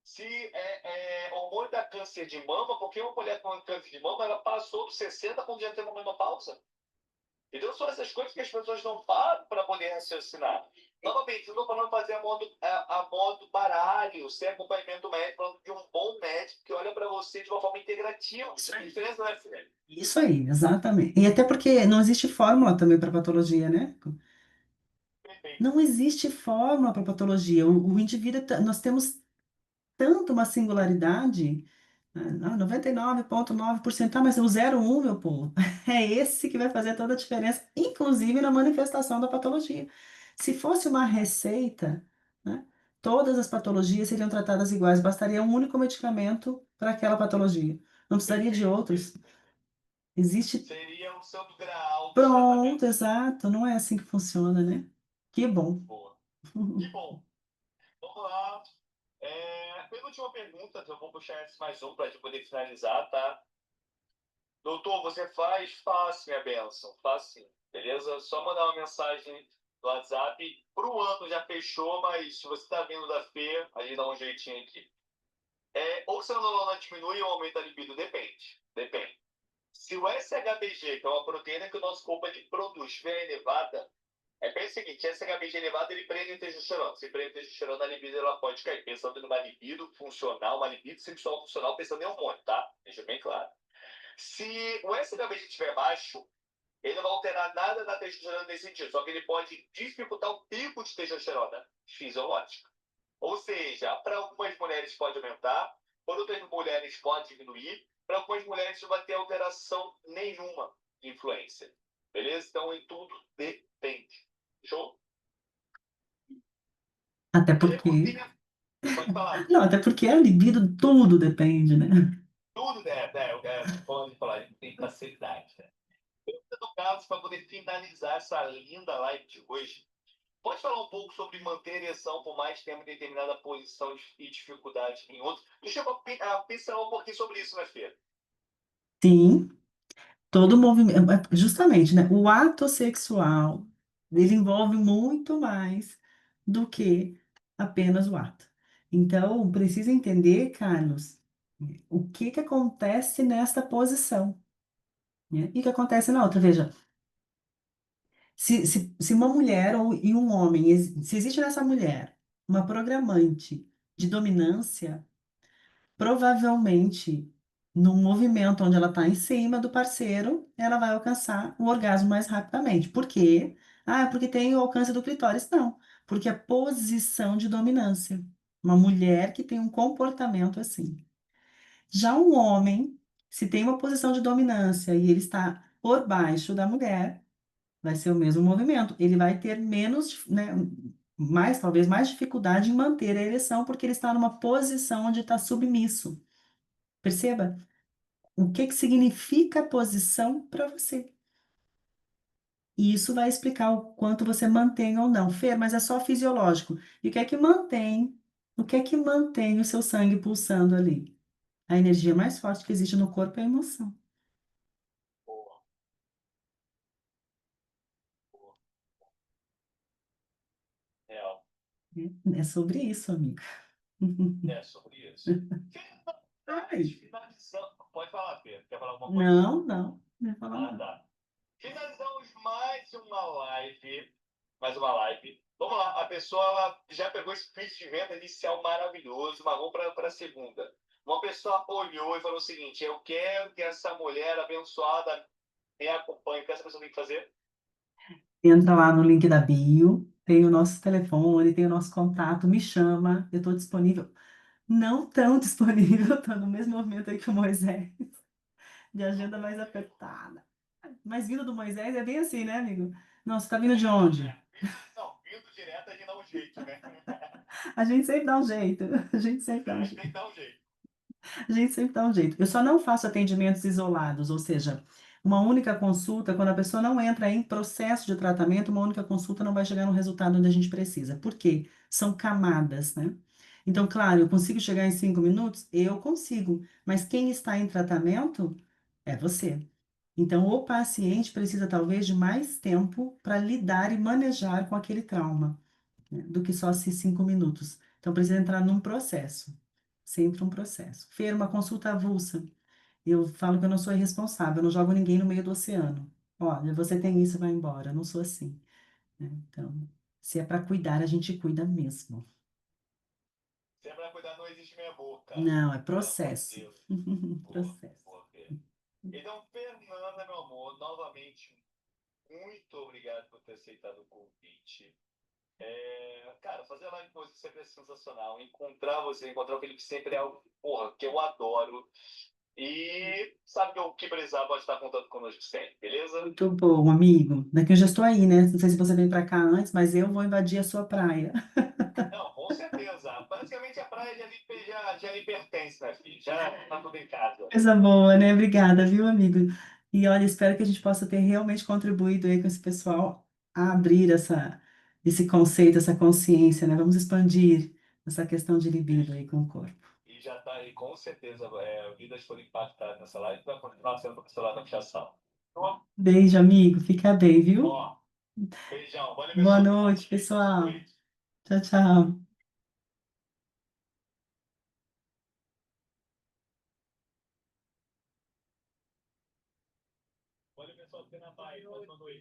Se hormônio dá câncer de mama, porque uma mulher com câncer de mama, ela passou dos 60 quando já teve uma menopausa. Então são essas coisas que as pessoas não param para poder raciocinar. Novamente, eu estou falando de fazer a modo baralho, sem acompanhamento médico, falando de um bom médico que olha para você de uma forma integrativa. Isso A aí. diferença não é séria. Isso aí, exatamente. E até porque não existe fórmula também para patologia, né? Perfeito. Não existe fórmula para patologia. O indivíduo, nós temos tanto uma singularidade, né? 99,9%, ah, mas o 0,1, meu povo, é esse que vai fazer toda a diferença, inclusive na manifestação da patologia. Se fosse uma receita, né, todas as patologias seriam tratadas iguais, bastaria um único medicamento para aquela patologia. Não precisaria de Perfeito. outros. Existe. Seria um santo graal dos Pronto, tratamentos. exato. Não é assim que funciona, né? Que bom. Boa. Que bom. Vamos lá. Penúltima pergunta, eu vou puxar esse mais um para a gente poder finalizar, tá? Doutor, você faz? Faço, minha bênção. Faço sim, beleza? Só mandar uma mensagem no WhatsApp. Pro ano já fechou, mas se você tá vindo da Fê, a gente dá um jeitinho aqui. Ou se a nolona diminui ou aumenta a libido, depende. Depende. Se o SHBG, que é uma proteína que o nosso corpo ele produz, estiver elevada, bem o seguinte, esse HBG elevado ele prende a testosterona. Se prende a testosterona, a libido ela pode cair. Pensando numa libido funcional, uma libido sexual funcional, pensando em hormônio, tá? Deixa bem claro. Se o SHBG estiver baixo, ele não vai alterar nada da testosterona nesse sentido, só que ele pode dificultar o pico de testosterona fisiológica. Ou seja, para algumas mulheres pode aumentar, para outras mulheres pode diminuir, para algumas mulheres não vai ter alteração nenhuma de influência. Beleza? Então, em tudo depende. Show? Até porque, Perguntinha. Pode falar. não, até porque a libido tudo depende, né? Tudo, pode falar, a gente tem facilidade. Né? No caso, para poder finalizar essa linda live de hoje, pode falar um pouco sobre manter a ereção por mais tempo em determinada posição e dificuldade em outra? Deixa eu pensar um pouquinho sobre isso, né, Fê? Sim, todo movimento, justamente, né? O ato sexual, ele envolve muito mais do que apenas o ato. Então, precisa entender, Carlos, o que que acontece nesta posição, né? E o que acontece na outra. Veja, se uma mulher e um homem, se existe nessa mulher uma programante de dominância, provavelmente, num movimento onde ela está em cima do parceiro, ela vai alcançar o orgasmo mais rapidamente. Por quê? Ah, porque tem o alcance do clitóris. Não, porque é posição de dominância. Uma mulher que tem um comportamento assim. Já um homem, se tem uma posição de dominância e ele está por baixo da mulher, vai ser o mesmo movimento. Ele vai ter menos, né, mais, talvez mais dificuldade em manter a ereção, porque ele está numa posição onde está submisso. Perceba o que que significa posição para você. E isso vai explicar o quanto você mantém ou não. Fer, mas é só fisiológico. E o que é que mantém? O que é que mantém o seu sangue pulsando ali? A energia mais forte que existe no corpo é a emoção. Boa, boa. Real. É sobre isso, amiga. Sobre isso. Ai, Finalizando. Pode falar, Pedro. Quer falar alguma coisa? não, não, não ia falar Ah, nada. tá. Finalizamos mais uma live. Mais uma live. Vamos lá. A pessoa ela já pegou esse pitch de venda inicial maravilhoso, mas vamos para a segunda. Uma pessoa olhou e falou o seguinte: eu quero que essa mulher abençoada me acompanhe. O que essa pessoa tem que fazer? Entra lá no link da bio, tem o nosso telefone, tem o nosso contato, me chama, eu estou disponível. Não tão disponível, estou no mesmo movimento aí que o Moisés, de agenda mais apertada. Mas vindo do Moisés é bem assim, né, amigo? Não, você está vindo de onde? Não, vindo direto a gente dá um jeito, né? A gente sempre dá um jeito, a gente sempre dá um A gente tem jeito. que dar um jeito. A gente sempre dá um jeito. Eu só não faço atendimentos isolados, ou seja, uma única consulta, quando a pessoa não entra em processo de tratamento, uma única consulta não vai chegar no resultado onde a gente precisa. Por quê? São camadas, né? Então, claro, eu consigo chegar em 5 minutos? Eu consigo, mas quem está em tratamento é você. Então, o paciente precisa talvez de mais tempo para lidar e manejar com aquele trauma, né, do que só esses 5 minutos. Então, precisa entrar num processo, sempre um processo. Fer, uma consulta avulsa. Eu falo que eu não sou irresponsável, eu não jogo ninguém no meio do oceano. Olha, você tem isso, vai embora. Eu não sou assim, né? Então, se é para cuidar, a gente cuida mesmo. Se é pra cuidar, não existe meia boca. Não, é Pelo amor de processo. Deus. Boa, Processo. boa, Fê. Então, Fernanda, meu amor, novamente, muito obrigado por ter aceitado o convite. Cara, fazer live com você sempre é sensacional. Encontrar você, encontrar o Felipe sempre é algo, porra, que eu adoro. E sabe que o que precisar pode estar contando conosco sempre, beleza? Muito bom, amigo. Daqui eu já estou aí, né? Não sei se você veio para cá antes, mas eu vou invadir a sua praia. Não, com certeza. Basicamente a praia já lhe pertence, né, filho? Já tá tudo em casa. Coisa boa, né? Obrigada, viu, amigo? E olha, espero que a gente possa ter realmente contribuído aí com esse pessoal a abrir esse conceito, essa consciência, né? Vamos expandir essa questão de libido aí com o corpo. E já tá aí, com certeza, vidas foram impactadas nessa live, vai continuar sendo professor lá na fichação. Ó, Beijo, amigo. Fica bem, viu? ó, Beijão. Valeu, Boa pessoal. Até mais. noite, Boa pessoal. noite. Tchau, tchau. Valeu, pessoal. Até na paz. Boa noite.